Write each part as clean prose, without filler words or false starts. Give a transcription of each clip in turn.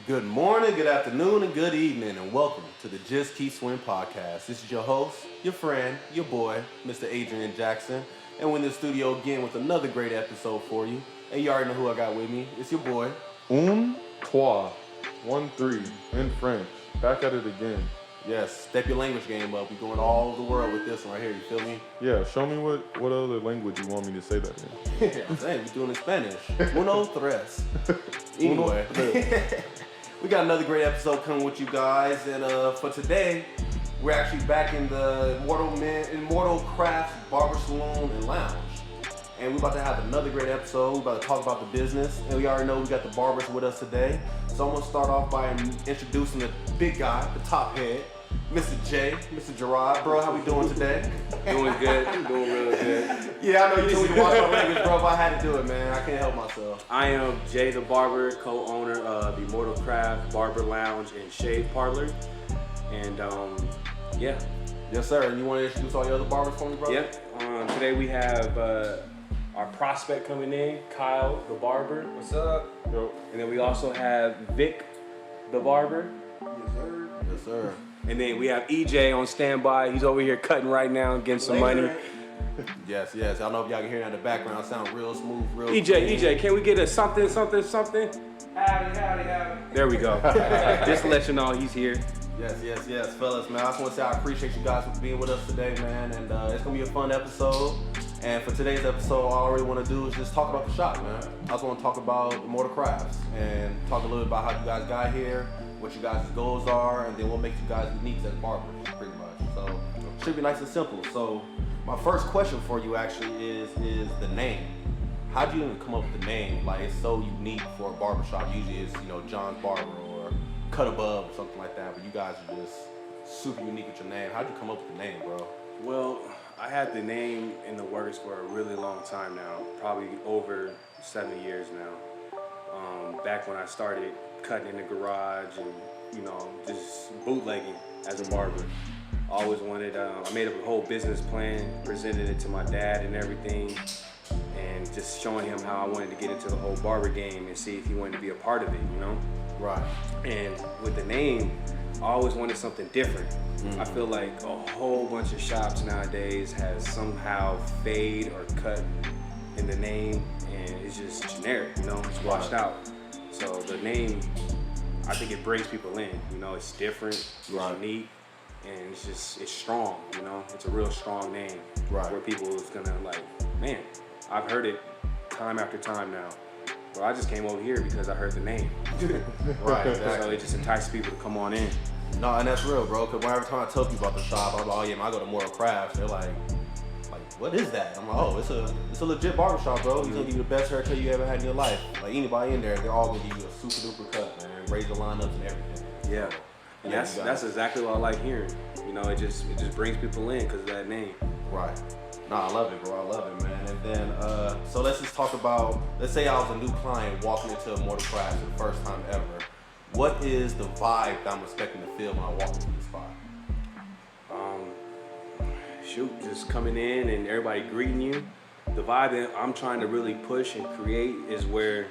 Good morning, good afternoon, and good evening, and welcome to the Just Keep Swim podcast. This is your host, your friend, your boy, Mr. Adrian Jackson, and we're in the studio again with another great episode for you. And you already know who I got with me. It's your boy. Trois, 1-3, in French. Back at it again. Yes, step your language game up. We're going all over the world with this one right here. You feel me? Yeah, show me what other language you want me to say that in. Yeah, I'm saying we're doing it in Spanish. Uno, tres. Anyway, we got another great episode coming with you guys, and for today, we're actually back in the Immortal Crafts Barber Saloon and Lounge. And we're about to have another great episode. We're about to talk about the business. And we already know we got the barbers with us today. So I'm going to start off by introducing the big guy, the top head, Mr. J, Mr. Gerard. Bro, how we doing today? Doing good. I'm doing real good. Yeah, I know you told me to watch my language, bro, but I had to do it, man. I can't help myself. I am Jay the Barber, co-owner of Immortal Craft Barber Lounge and Shave Parlor. And yeah. Yes, sir. And you want to introduce all your other barbers for me, bro? Yep. Today we have our prospect coming in, Kyle the Barber. What's up? Yo. And then we also have Vic the Barber. Yes, sir. Yes, sir. And then we have EJ on standby. He's over here cutting right now and getting some money. Yes. I don't know if y'all can hear that in the background. It sounds real smooth, real EJ, can we get a something? Howdy. There we go. Just to let you know he's here. Yes, fellas, man. I just want to say I appreciate you guys for being with us today, man. And it's going to be a fun episode. And for today's episode, all I really want to do is just talk about the shop, man. I just want to talk about Immortal Crafts and talk a little bit about how you guys got here, what you guys' goals are, and then what makes you guys unique as barbers, pretty much. So it should be nice and simple. So my first question for you actually is the name. How'd you even come up with the name? Like, it's so unique for a barbershop. Usually it's, John's Barber or Cut Above or something like that, but you guys are just super unique with your name. How'd you come up with the name, bro? Well, I had the name in the works for a really long time now, probably over 7 years now. Back when I started cutting in the garage and, just bootlegging as a barber. I always wanted, I made up a whole business plan, presented it to my dad and everything, and just showing him how I wanted to get into the whole barber game and see if he wanted to be a part of it, Right. And with the name, I always wanted something different. I feel like a whole bunch of shops nowadays has somehow fade or cut in the name, and it's just generic, it's washed out. So the name, I think it brings people in, it's different, it's unique, and it's strong, it's a real strong name. Right. Where people is gonna man, I've heard it time after time now. Well, I just came over here because I heard the name. Right, exactly. So it just entices people to come on in. No, and that's real, bro, because every time I tell people about the shop, I'm like, oh yeah, man, I go to Immortal Crafts. They're like, what is that? I'm like, oh, it's a legit barbershop, bro. He's gonna give you the best haircut you ever had in your life. Like, anybody in there, they're all gonna give you a super duper cut, man. Razor lineups and everything. Yeah. And that's exactly what I like hearing. It just brings people in because of that name. Right. No, I love it, bro. I love it, man. And then, so let's just talk about, let's say I was a new client walking into Immortal Crafts for the first time ever. What is the vibe that I'm expecting to feel when I walk into the spot? Just coming in and everybody greeting you. The vibe that I'm trying to really push and create is where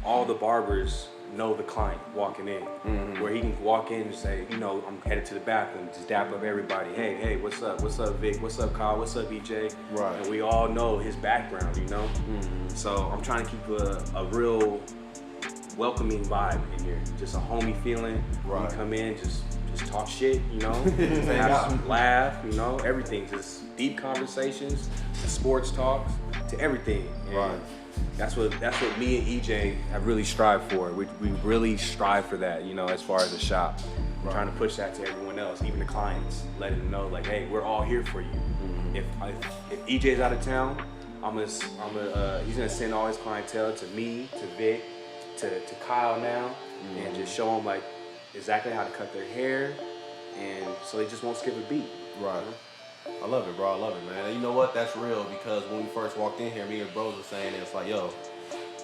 all the barbers know the client walking in. Mm-hmm. Where he can walk in and say, I'm headed to the bathroom, just dap up everybody. Hey, what's up? What's up, Vic? What's up, Kyle? What's up, EJ? Right. And we all know his background, Mm-hmm. So I'm trying to keep a real welcoming vibe in here. Just a homey feeling. Right. You come in, just talk shit, have some laugh, everything. Just deep conversations, to sports talks, to everything. And right. That's what me and EJ have really strived for. We really strive for that, as far as the shop. We're trying to push that to everyone else, even the clients, letting them know like, hey, we're all here for you. Mm-hmm. If EJ's out of town, he's gonna send all his clientele to me, to Vic, to Kyle now, and just show them like exactly how to cut their hair, and so they just won't skip a beat. Right. I love it, bro. I love it, man. And you know what? That's real, because when we first walked in here, me and bros were saying it's like, yo,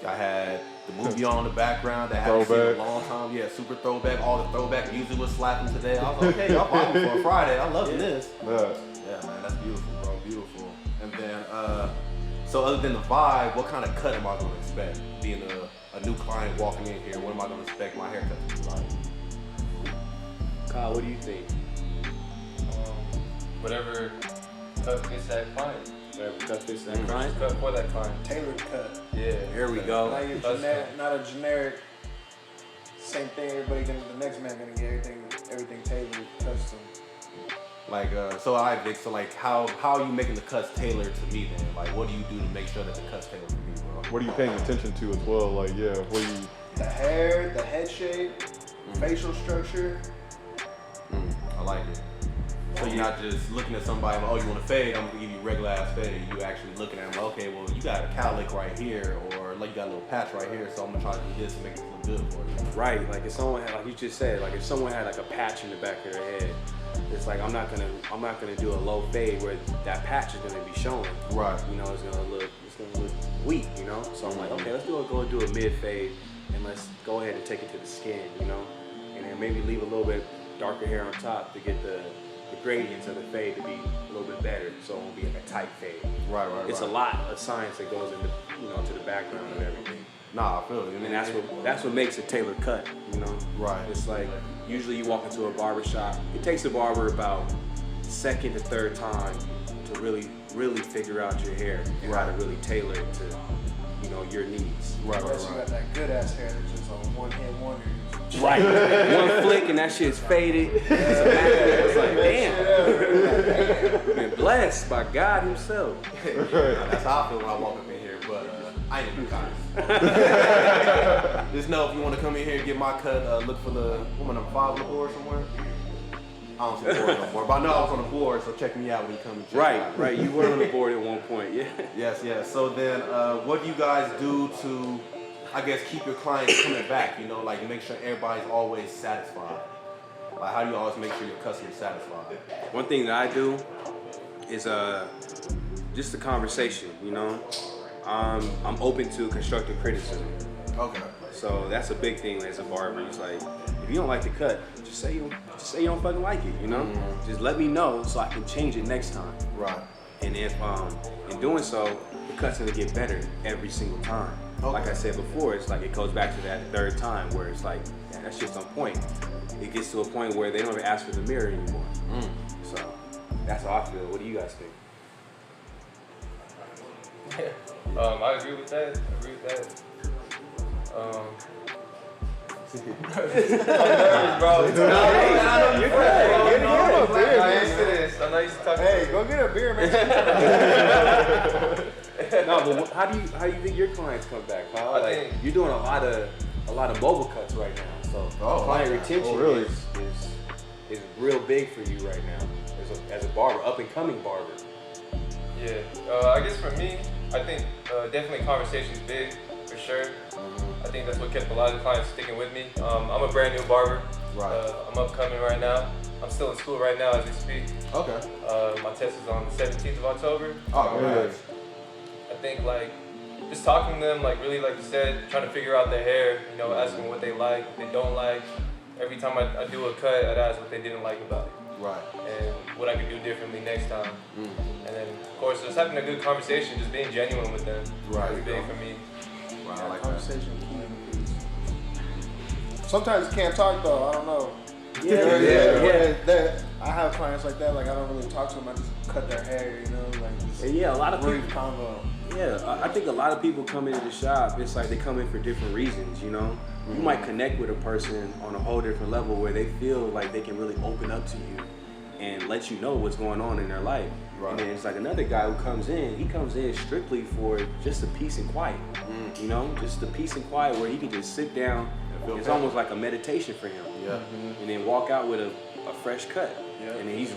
I had the movie on in the background that I haven't seen in a long time. Yeah, super throwback. All the throwback music was slapping today. I was like, okay, y'all vibing for a Friday. I'm loving this. Yeah, man, that's beautiful, bro. Beautiful. And then, so other than the vibe, what kind of cut am I going to expect being a a new client walking in here, what am I gonna expect my haircut to be like? Kyle, what do you think? Whatever cut fits that client. Whatever cut fits that client? Cut for that client. Tailored cut. Yeah. Here we go. Not a generic, same thing, the next man gonna get everything tailored, custom. Like, so all right, Vic, so like how are you making the cuts tailored to me then? Like, what do you do to make sure that the cuts tailored to me, bro? What are you paying attention to as well? Like, yeah, what do you? The hair, the head shape, facial structure. I like it. So you're not just looking at somebody like, oh, you want a fade? I'm gonna give you regular ass fade. You actually looking at them, okay, well, you got a cowlick right here, or like you got a little patch right here, so I'm gonna try to do this to make it look good for you. Right, like if someone had, like you just said, like if someone had like a patch in the back of their head, it's like I'm not gonna do a low fade where that patch is gonna be showing. Right. You know, it's gonna look weak. You know, so I'm like, okay, let's go and do a mid fade, and let's go ahead and take it to the skin. You know, and then maybe leave a little bit darker hair on top to get the gradients of the fade to be a little bit better, so it won't be like a tight fade. Right. It's a lot of science that goes into, you know, to the background of everything. Nah, I feel you. And that's what makes a tailored cut, you know? Right. It's like, usually you walk into a barber shop, it takes the barber about second to third time to really figure out your hair and how to really tailor it to, you know, your needs. Right. You got that good ass hair that's just on one hit wonder. Right. One flick and that shit's faded. It's like, damn. Been blessed by God himself. That's how I feel when I walk up in here, but I ain't even kind. Just know if you want to come in here and get my cut, look for the woman number 5 on the board somewhere. I don't see the board no more, but I know I was on the board, so check me out when you come and check me out. Right. You were on the board at one point, yeah. Yes. So then, what do you guys do to, I guess, keep your clients coming back? You know, like make sure everybody's always satisfied. Like, how do you always make sure your customer's satisfied? One thing that I do is just a conversation. You know, I'm open to constructive criticism. Okay. So that's a big thing as a barber. It's like, if you don't like the cut, just say you don't fucking like it. You know, just let me know so I can change it next time. Right. And if in doing so, the cut's gonna get better every single time. Okay. Like I said before, it's like it goes back to that third time where it's like, yeah, that's just on point. It gets to a point where they don't even ask for the mirror anymore. So that's how I feel. What do you guys think? I agree with that. I'm nervous, bro. I'm not used to talking. Hey, go get a beer, man. No, but how do you think your clients come back, Kyle? I Like, think you're doing a lot of mobile cuts right now, so client retention really? is real big for you right now as a barber, up and coming barber. Yeah, I guess for me, I think definitely conversation's big, for sure. I think that's what kept a lot of the clients sticking with me. I'm a brand new barber. Right. I'm upcoming right now. I'm still in school right now as we speak. Okay. My test is on the 17th of October. Oh, Yeah. I think like just talking to them, like really like you said, trying to figure out their hair, you know, asking what they like, what they don't like. Every time I do a cut, I'd ask what they didn't like about it. Right. And what I could do differently next time. And then, of course, just having a good conversation, just being genuine with them. Right. Is big for me. Right, I like Conversation. Sometimes you can't talk though. I don't know. Yeah. I have clients like that. Like I don't really talk to them. I just cut their hair. You know, like just Yeah, a lot of brief people. convo. Yeah, I think a lot of people come into the shop, it's like they come in for different reasons, you know? You might connect with a person on a whole different level where they feel like they can really open up to you and let you know what's going on in their life. Right. And then it's like another guy who comes in, he comes in strictly for just the peace and quiet, you know? Just the peace and quiet where he can just sit down. It's almost like a meditation for him. Yeah. And then walk out with a fresh cut. Yeah. And then he's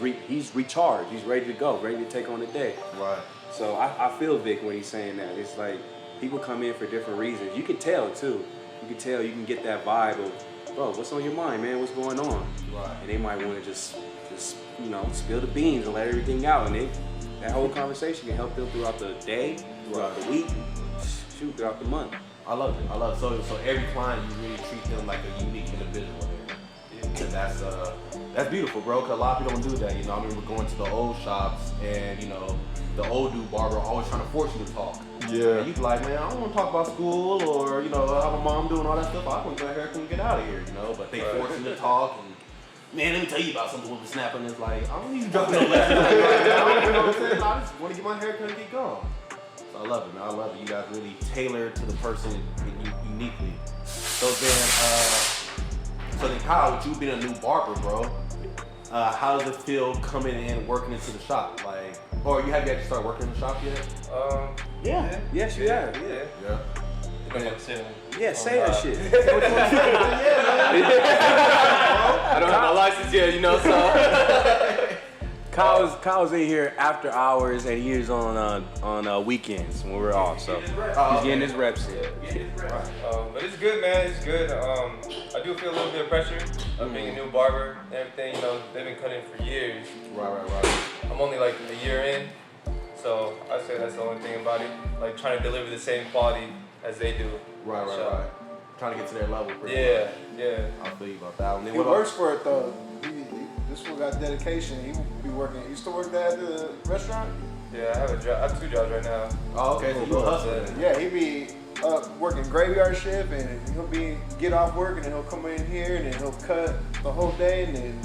recharged, he's ready to go, ready to take on the day. Right. So I feel Vic when he's saying that. It's like people come in for different reasons. You can tell too. You can tell, you can get that vibe of, bro, what's on your mind, man? What's going on? Right. And they might want to just you know, spill the beans and let everything out. And that whole conversation can help them throughout the day, throughout the week, shoot, throughout the month. I love it. So every client, you really treat them like a unique individual. And that's beautiful, bro. Cause a lot of people don't do that. You know, I remember going to the old shops, and you know, the old dude barber always trying to force you to talk. Yeah. And you be like, man, I don't want to talk about school or, you know, how my mom doing, all that stuff. I want to go ahead and get out of here, you know. But they force you to talk and, man, let me tell you about something with the snapping. It's like, I don't need you dropping no lessons. You know what I'm saying? I just want to get my hair cut and get gone. So I love it, man. I love it. You guys really tailor to the person uniquely. So then Kyle, with you being a new barber, bro, how does it feel coming in, working into the shop? Like, or have you actually started working in the shop yet? Yeah. Yes, you have. Yeah. Yeah. You know what I'm saying? Yeah, say that shit. I don't have my license yet, you know, so. Kyle's in here after hours and he's on weekends when we're off, so he's getting his reps in. But it's good, man. It's good. I do feel a little bit of pressure of being a new barber and everything. You know, they've been cutting for years. Right. I'm only like a year in, so I say that's the only thing about it. Like trying to deliver the same quality as they do. Right. Trying to get to their level. Yeah. I feel you about that one. He works for it though. This one got dedication. He be working. You still work there at the restaurant? Yeah, I have 2 jobs right now. Oh, okay. So you hustling. Yeah, he be working graveyard shift, and he'll get off work, and then he'll come in here, and then he'll cut the whole day, and then.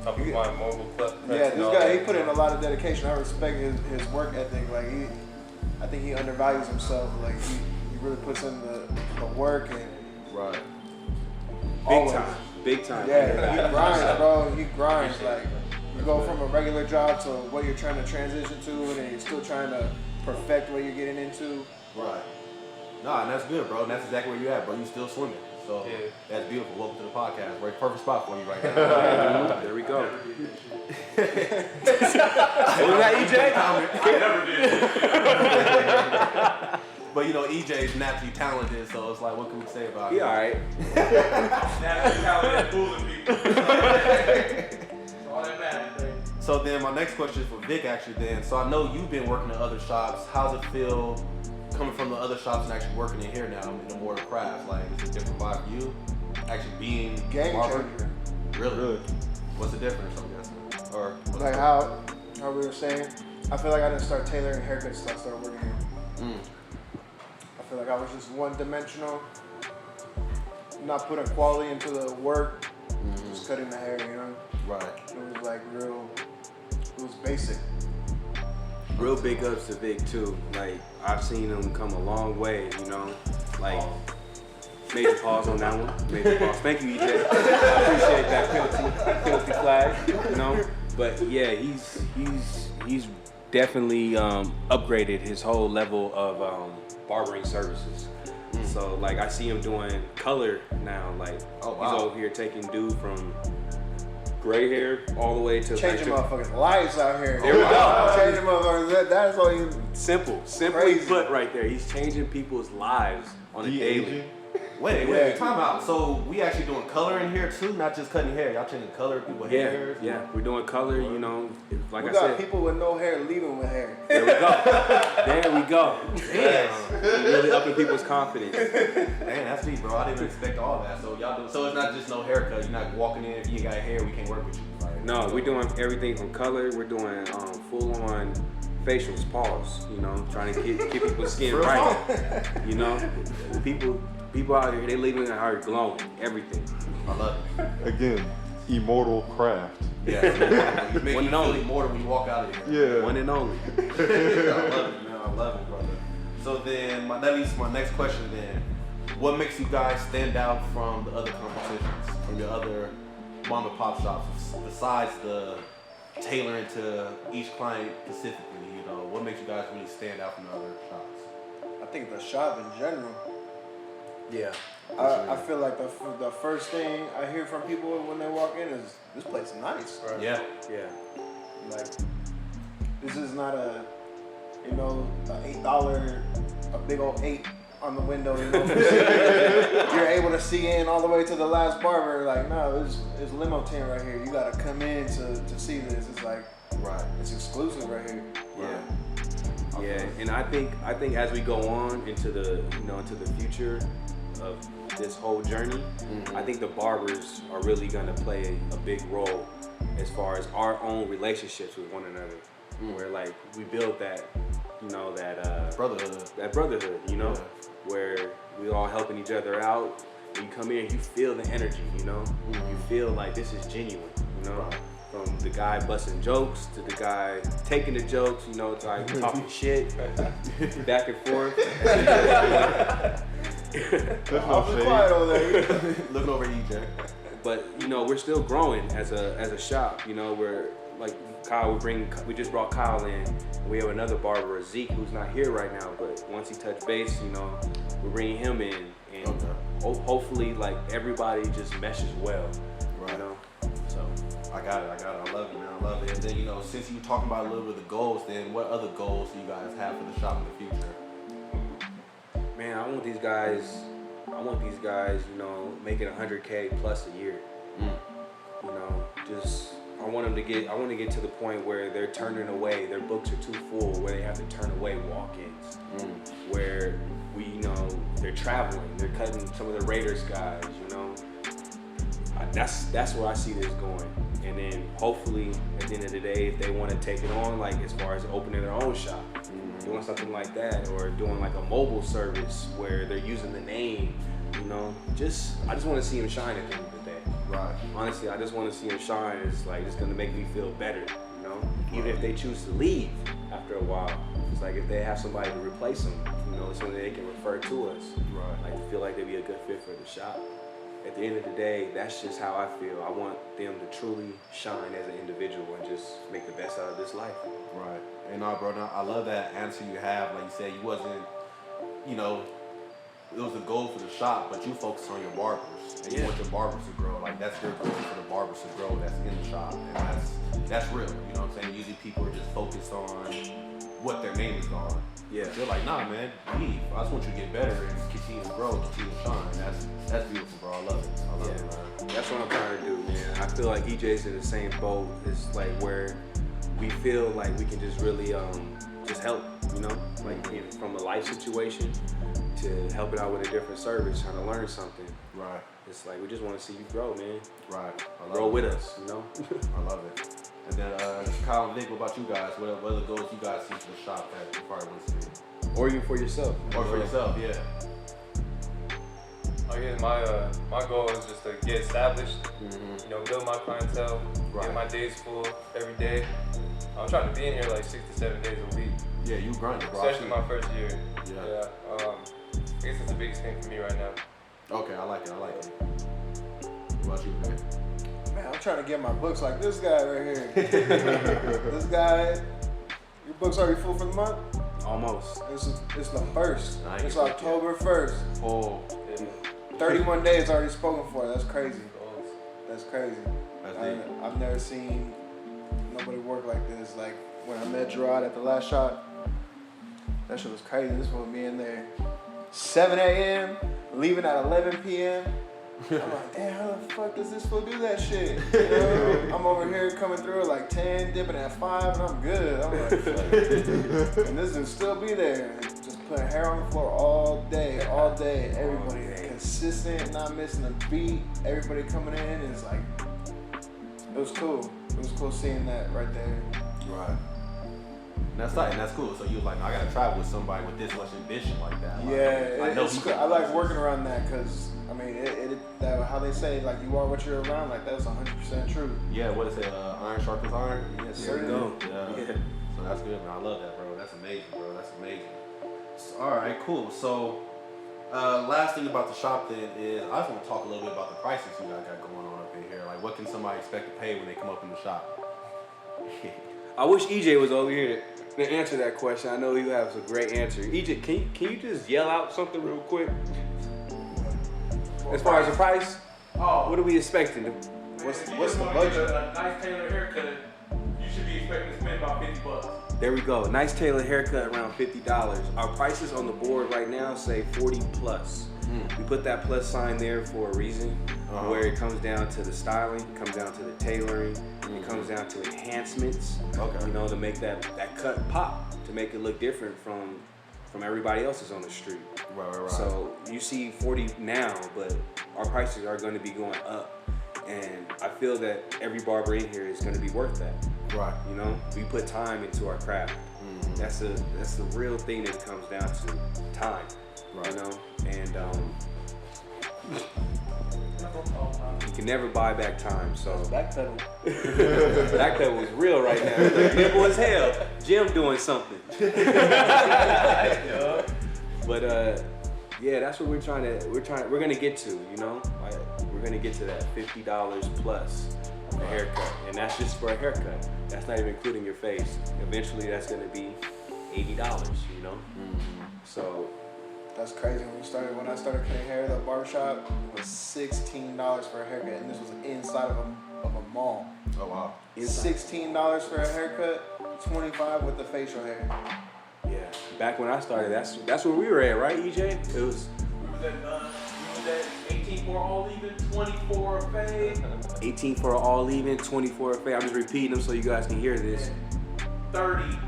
Top of my mobile clip. Yeah, this guy, he put in a lot of dedication. I respect his work ethic. Like I think he undervalues himself. Like he really puts in the work and. Right. Big time. Yeah, he grinds, bro. He grinds. Like you go from a regular job to what you're trying to transition to, and then you're still trying to perfect what you're getting into. Right. Nah, and that's good, bro. And that's exactly where you at, bro. You still swimming. So that's beautiful. Welcome to the podcast. Right, perfect spot for you right now. There we go. Was that EJ? I never did. But you know, EJ is naturally talented, so it's like, what can we say about him? He alright. Naturally talented, fooling people. All that matters. So then my next question is for Vic actually then. So I know you've been working at other shops. How's it feel coming from the other shops and actually working in here now in Immortal Crafts? Like, is it a different vibe for you? Actually being Game barber? changer. Really? What's the difference, I'm guessing? Or Like how we were saying, I feel like I didn't start tailoring haircuts until I started working here. I feel like I was just one-dimensional, not putting quality into the work, just cutting the hair, you know? Right. It was like it was basic. Real big ups to Vic too. Like I've seen him come a long way, you know. Like major pause on that one. Major pause. Thank you, EJ. I appreciate that penalty flag, you know. But yeah, he's definitely upgraded his whole level of barbering services. So like I see him doing color now. Like he's over here taking dude from gray hair all the way to Changing motherfuckers' lives out here. There we go. Changing motherfuckers. That's all you. Simply Crazy. put right there. He's changing people's lives on a daily. Wait, time out. So we actually doing color in here too, not just cutting hair. Y'all changing color of people's hair? Yeah, we're doing color, you know, like We I got said. people with no hair leaving with hair. There we go. Damn. Really upping people's confidence. Damn, that's deep, bro. I didn't expect all that. So y'all do. So it's not just no haircut. You're not walking in if you ain't got hair, we can't work with you. Like, No, we're doing everything from color. We're doing full on facials, pause. You know, trying to get people's skin Real right. You know, people out here, they leaving their heart glowing. Everything. I love it. Again, Immortal Craft. Yeah, you make One you and feel only. immortal when you walk out of here. Yeah. One and only. I love it, man. I love it, brother. So then, that leads to my next question then. What makes you guys stand out from the other competitions, from the other mom and pop shops, besides the tailoring to each client specifically? You know, what makes you guys really stand out from the other shops? I think the shop in general. Yeah. I feel like the first thing I hear from people when they walk in is, this place is nice. Right. Yeah. Like, this is not a, you know, $8, a big old 8 on the window. You know, you're able to see in all the way to the last barber. Like, no, it's limo tent right here. You gotta come in to see this. It's like, Right. it's exclusive right here. Yeah. Yeah, and I think as we go on into the future of this whole journey, I think the barbers are really gonna play a big role as far as our own relationships with one another. Where like we build that you know, that Brotherhood. you know, where we all helping each other out. When you come in, you feel the energy, you know. You feel like this is genuine, you know. Right. From the guy busting jokes to the guy taking the jokes, you know, to like talking shit back and forth. I'll be quiet over there. Looking over EJ. But you know, we're still growing as a shop. You know, we're like Kyle. We just brought Kyle in. We have another barber, Zeke, who's not here right now. But once he touched base, you know, we're bringing him in, and hopefully, like everybody just meshes well. Right. You know. So I got it. I love it, man. I love it. And then, you know, since you were talking about a little bit of the goals, then what other goals do you guys have for the shop in the future? man, I want these guys, you know, making 100K plus a year. You know, just I want to get to the point where they're turning away, their books are too full, where they have to turn away walk-ins. Where they're traveling, they're cutting some of the Raiders guys, you know. That's where I see this going. And then hopefully at the end of the day, if they want to take it on, like as far as opening their own shop, doing something like that, or doing like a mobile service where they're using the name, you know, I just want to see them shine at the end of the day. Right. Honestly, I just want to see them shine. It's like, it's gonna make me feel better, you know. Even if they choose to leave after a while, it's like if they have somebody to replace them, you know, something they can refer to us. Right. Like, feel like they'd be a good fit for the shop. At the end of the day, that's just how I feel. I want them to truly shine as an individual and just make the best out of this life. Right. And bro, I love that answer you have. Like you said, you wasn't, you know, it was a goal for the shop, but you focus on your barbers. And you want your barbers to grow. Like, that's your goal for the barbers to grow that's in the shop. And that's real. You know what I'm saying? Usually people are just focused on what their name is on. Yeah. They're like, nah, man, leave. I just want you to get better and continue to grow, continue to shine. That's beautiful, bro. I love it. I love it, man. That's what I'm trying to do, man. I feel like EJ's in the same boat. It's like where we feel like we can just really just help, you know, like from a life situation to helping out with a different service, trying to learn something. Right. It's like we just want to see you grow, man. Right. I love Grow it. with us, you know. I love it. And then Kyle and Vic, what about you guys? What are the goals you guys see for the shop that you probably want to see? Or even for yourself. Or for yourself, yeah. I guess my goal is just to get established, you know, build my clientele, get my days full every day. I'm trying to be in here like 6 to 7 days a week. Yeah, you grinding, bro. Especially my first year. Yeah. I guess it's the biggest thing for me right now. Okay, I like it. What about you, man? Man, I'm trying to get my books like this guy right here. This guy, your book's already full for the month? Almost. It's the first. Nice. It's October 1st. Oh, 31 days already spoken for. That's crazy. That's crazy. that's deep. I've never seen nobody work like this. Like when I met Gerard at the last shot, that shit was crazy. This was me in there 7 a.m., leaving at 11 p.m. I'm like, damn, how the fuck does this fool do that shit? You know? I'm over here coming through at like 10, dipping at 5, and I'm good. I'm like, fuck. And this will still be there. Just putting hair on the floor all day. Everybody consistent, not missing a beat. Everybody coming in. It's like, it was cool. It was cool seeing that right there. Right. And that's tight, and that's cool. So you was like, I gotta travel with somebody with this much ambition like that. Like, Yeah, I know it's he cool. can I like do working this. around that because, I mean, how they say, like, you are what you're around, like, that's 100% true. Yeah, what is it? Iron sharpens iron? Yes, There sir. we go. Yeah. So that's good, man. I love that, bro. That's amazing, bro. That's amazing. So, all right, cool. So, last thing about the shop then is I just want to talk a little bit about the prices you guys got going on up in here. Like, what can somebody expect to pay when they come up in the shop? I wish EJ was over here to answer that question. I know you have a great answer. EJ, can you just yell out something real quick? As far as the price, what are we expecting? What's the budget? A nice tailored haircut, you should be expecting to spend about $50. There we go. Nice tailored haircut around $50. Our prices on the board right now say 40 plus. We put that plus sign there for a reason, where it comes down to the styling, it comes down to the tailoring, it comes down to enhancements, you know, to make that cut pop, to make it look different from everybody else's on the street. Right. So you see 40 now, but our prices are going to be going up. And I feel that every barber in here is going to be worth that. Right. You know, we put time into our craft. That's the real thing that it comes down to, time. Right. You know, and you can never buy back time. So Backpedal. Backpedal was real right now. Nimble as hell. Jim doing something. But yeah, that's what we're gonna get to, you know? Like, we're gonna get to that $50 plus a haircut. And that's just for a haircut. That's not even including your face. Eventually that's gonna be $80, you know? So That's crazy. When I started cutting hair, the barbershop was $16 for a haircut, and this was inside of a mall. Oh wow. $16 for a haircut, $25 with the facial hair. yeah, back when I started, that's where we were at, right, EJ? It was We was at 18 for all even, 24 a fade. 18 for all even, 24 a fade. I'm just repeating them so you guys can hear this. 30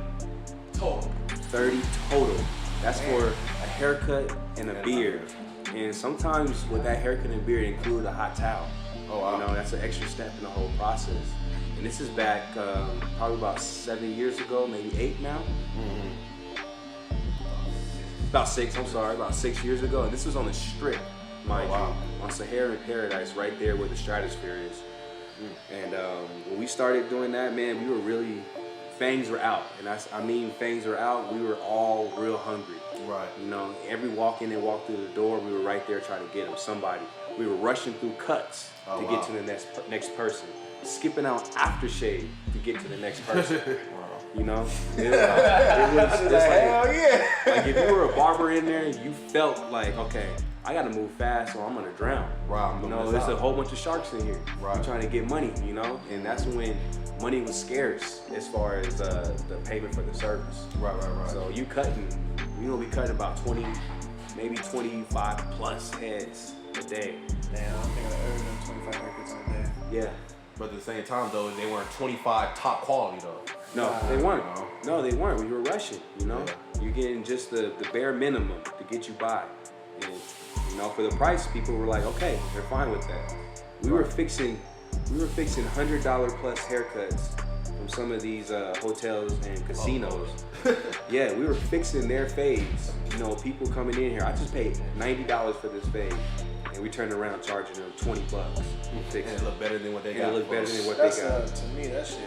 total. 30 total. That's for a haircut and a beard. And sometimes with that haircut and beard include a hot towel. Oh wow. You know, that's an extra step in the whole process. And this is back probably about 7 years ago, maybe 8 now. About 6 years ago. And this was on the Strip, mind you, on Sahara in Paradise, right there where the Stratosphere is. And when we started doing that, man, we were really, fangs were out. And I mean fangs were out. We were all real hungry. Right. You know, every walk in and walk through the door, we were right there trying to get them, somebody. We were rushing through cuts to get to the next person. Skipping out aftershave to get to the next person. You know? It was just like, Hell yeah! like if you were a barber in there, you felt like, okay, I gotta move fast or I'm gonna drown. Right. You know, there's a whole bunch of sharks in here. Right. We're trying to get money, you know? And that's when money was scarce as far as the payment for the service. Right. So you gonna be cutting about 20, maybe 25 plus heads a day. Damn, I'm thinking of earning 25 haircuts in a day. Yeah. But at the same time though, they weren't 25 top quality though. No, they weren't. No. No, they weren't. We were rushing, you know? Yeah. You're getting just the bare minimum to get you by. And, you know, for the price, people were like, okay, they're fine with that. We were fixing $100 plus haircuts from some of these hotels and casinos. Yeah, we were fixing their fades. You know, people coming in here, I just paid $90 for this fade. And we turned around charging them $20 to fix And it. it looked better than what they And got. it looked better than what That's they got. to me, that shit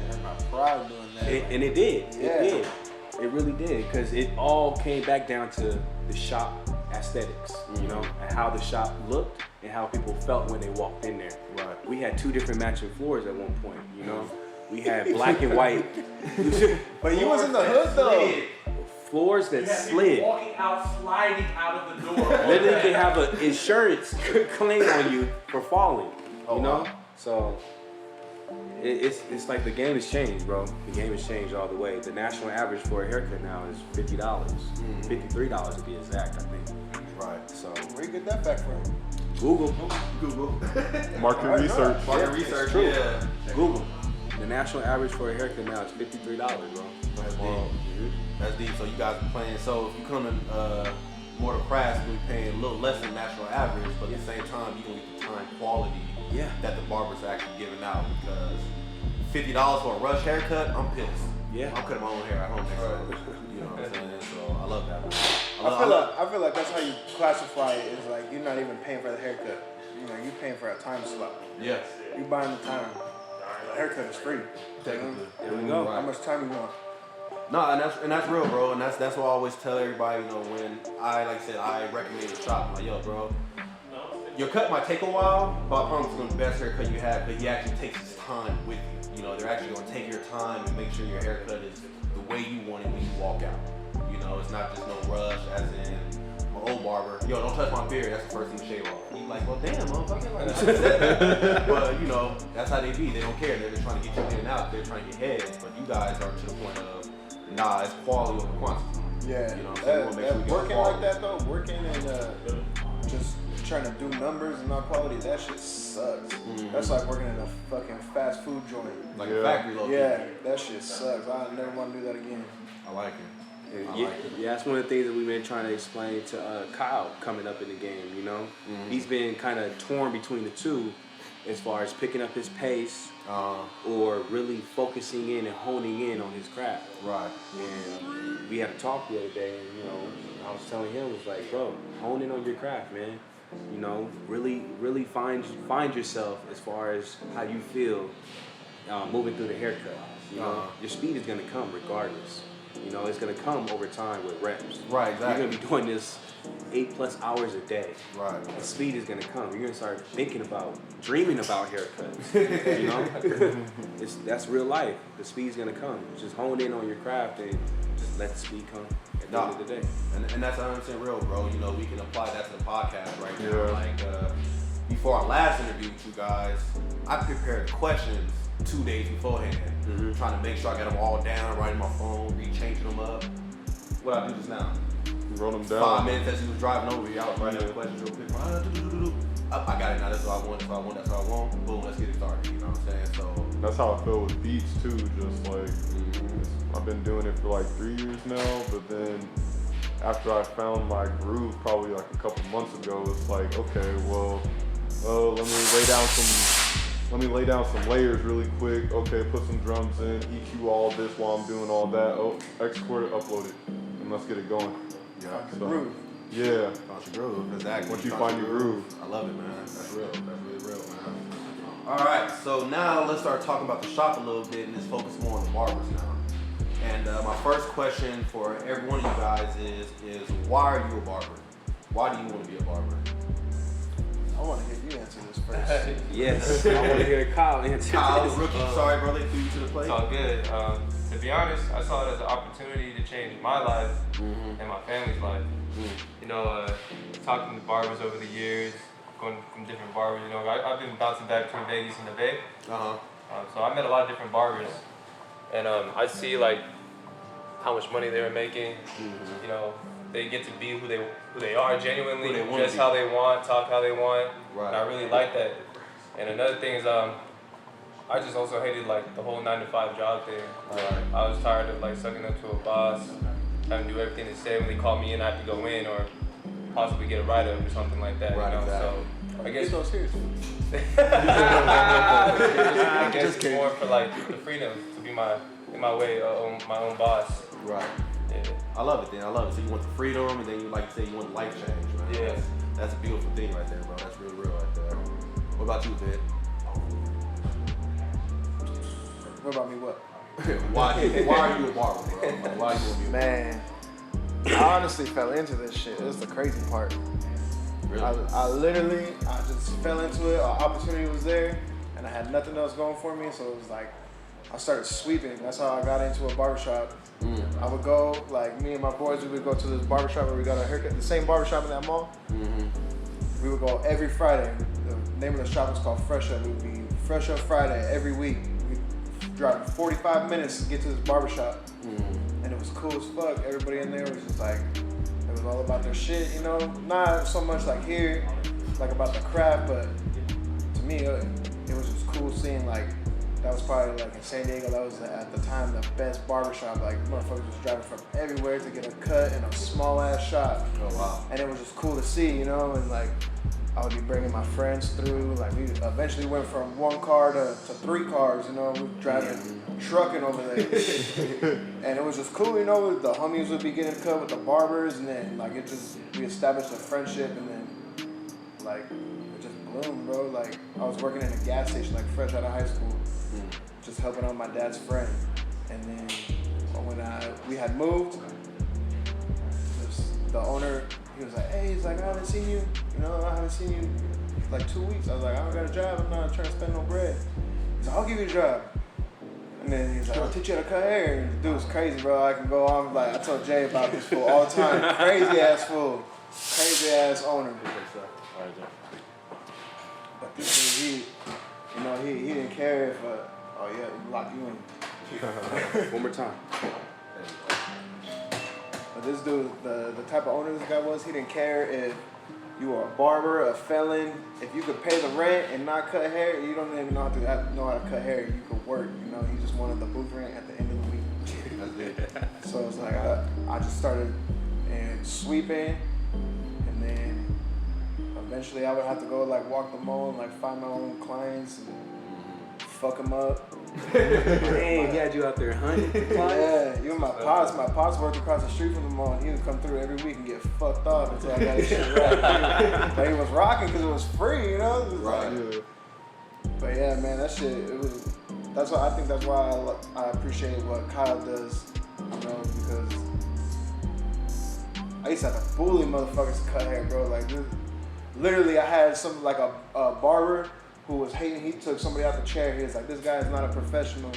hurt my pride doing that. And it did. Yeah. It did. It really did. Because it all came back down to the shop aesthetics, you know, and how the shop looked and how people felt when they walked in there. Right. We had 2 different matching floors at one point, you know. We had black and white But you was in the hood though. floors that You have slid. people walking out, sliding out of the door. Literally can have an insurance claim on you for falling, you know? wow. So it's like the game has changed, bro. The game has changed all the way. The national average for a haircut now is $50, $53 to be exact, I think. Right. So Where you get that fact from? Google, Market research. Market research. true. Yeah. Google. The national average for a haircut now is $53, bro. That's deep. That's deep. So you guys are playing. So if you come in Mortal Crafts, you'll be paying a little less than national average, but at the same time, you gonna get the time quality Yeah. that the barbers are actually giving out. Because $50 for a rush haircut, I'm pissed. Yeah. I'm cutting my own hair at home next time. You know what I'm saying? So I love that. Man. I feel like that's how you classify it. Is like you're not even paying for the haircut. You know, you're paying for a time slot. Yeah. You buying the time. The haircut is free. Technically. There we go. How much time you want? No, and that's real, bro. And that's what I always tell everybody. You know, when I recommend a shop. I'm like, yo, bro, your cut might take a while, but I promise it's gonna be the best haircut you have. But he actually takes his time with you. You know, they're actually gonna take your time and make sure your haircut is the way you want it when you walk out. You know, it's not just no rush, as in my old barber. Yo, don't touch my beard. That's the first thing to shave off. He's like, well, damn, motherfucker. Like, but you know, that's how they be. They don't care. They're just trying to get you in and out. They're trying to get heads. But you guys are to the point of, nah, it's quality over quantity. Yeah, You know what I'm saying? We wanna make sure we get working quality. like that though, working and just trying to do numbers and not quality, that shit sucks. That's like working in a fucking fast food joint. Like a factory location. Yeah, that shit sucks. I never want to do that again. I like it. Yeah, that's one of the things that we've been trying to explain to Kyle coming up in the game, you know? He's been kind of torn between the two as far as picking up his pace or really focusing in and honing in on his craft. Right. And we had a talk the other day, and, you know, I was telling him, was like, bro, hone in on your craft, man. You know, really find yourself as far as how you feel moving through the haircut. You know, your speed is gonna come regardless. You know, it's gonna come over time with reps. Right, exactly. You're gonna be doing this 8+ hours a day. Right. The speed is gonna come. You're gonna start dreaming about haircuts. You know, that's real life. The speed's gonna come. Just hone in on your craft and just let the speed come at the end of the day. And that's 100% real, bro. You know, we can apply that to the podcast right now. Yeah. Like before our last interview with you guys, I prepared questions 2 days beforehand, trying to make sure I got them all down, writing my phone, changing them up. What I do just now. Wrote them down. 5 minutes as he was driving over here, I was writing the questions real quick. I got it now. That's what I want. That's what I want. That's what I want. Boom. Let's get it started. You know what I'm saying? So That's how I feel with beats too. Just like I've been doing it for like 3 years now, but then after I found my groove, probably like a couple months ago, it's like, okay, well, let me lay down some layers really quick. Okay, put some drums in, EQ all this while I'm doing all that. Oh, export it, upload it, and let's get it going. yeah. The groove. Yeah. Found your groove. Exactly. Once you find your groove. I love it, man. That's real. That's really real, man. All right. So now let's start talking about the shop a little bit and just focus more on the barbers now. And my first question for every one of you guys is why are you a barber? Why do you want to be a barber? I want to hear you answer this first. Yes, I want to hear Kyle answer. Kyle, this. rookie. Sorry, bro. They threw you to the plate. It's all good. To be honest, I saw it as an opportunity to change my life and my family's life. You know, talking to barbers over the years, going from different barbers. You know, I've been bouncing back between Vegas and the Bay. So I met a lot of different barbers, and I see like how much money they were making. You know, they get to be who they are genuinely, dress how they want, talk how they want. Right. And I really like that. And another thing is, I just also hated like the whole 9-to-5 job thing. I was tired of like sucking up to a boss, having to do everything they say. When they call me in, I have to go in or possibly get a write-up or something like that. Right, you know? exactly. So I guess Get those serious. I guess it's more for like the freedom to be my way, my own boss. Right. Yeah. I love it, then. I love it. So you want the freedom, and then you like to say you want life change, man. Yeah. That's a beautiful thing right there, bro. That's real right there. What about you, Vid? What about me? What? why are you a barber, bro? Like, why you want to be a barber? Man, I honestly fell into this shit. That's the crazy part. Really? I just fell into it. An opportunity was there, and I had nothing else going for me. So it was like, I started sweeping. That's how I got into a barbershop. I would go, like me and my boys, we would go to this barbershop where we got a haircut, the same barbershop in that mall. We would go every Friday. The name of the shop was called Fresh Up. It would be Fresh Up Friday every week. We'd drive 45 minutes to get to this barbershop. And it was cool as fuck. Everybody in there was just like, it was all about their shit, you know? Not so much like here, like about the craft, but to me, it was just cool seeing like, that was probably like in San Diego, that was at the time the best barbershop. Like motherfuckers was driving from everywhere to get a cut in a small ass shop. Oh, wow. And it was just cool to see, you know, and like I would be bringing my friends through. Like we eventually went from 1 car to 3 cars, you know, we were driving, trucking over there. And it was just cool, you know, the homies would be getting cut with the barbers, and then like we established a friendship, and then like it just bloomed, bro. Like I was working in a gas station like fresh out of high school, just helping out my dad's friend. And then when we had moved, the owner, he was like, hey, he's like, I haven't seen you like 2 weeks. I was like, I don't got a job, I'm not trying to spend no bread. He's like, I'll give you a job. And then he's like, I'll teach you how to cut hair. And the dude was crazy, bro. I can go on, like, I told Jay about this fool all the time. Crazy ass fool. Crazy ass owner. But this dude, he didn't care if, oh yeah, we lock you in. One more time. But this dude, the type of owner this guy was, he didn't care if you were a barber, a felon. If you could pay the rent and not cut hair, you don't even know how to cut hair. You could work, you know. He just wanted the booth rent at the end of the week. That's it. So it's like I just started sweeping, and then eventually I would have to go like walk the mall and like find my own clients and fuck them up. Dang, he had you out there hunting for clients? Yeah, even my pops worked across the street from the mall, and he would come through every week and get fucked up until I got his shit right. But he was rocking because it was free, you know? Right. Yeah. But yeah, man, that shit, that's why I think that's why I appreciate what Kyle does, you know, because I used to have to bully motherfuckers to cut hair, bro. Like, literally, I had some, like a barber who was hating. He took somebody out the chair. He was like, this guy is not a professional.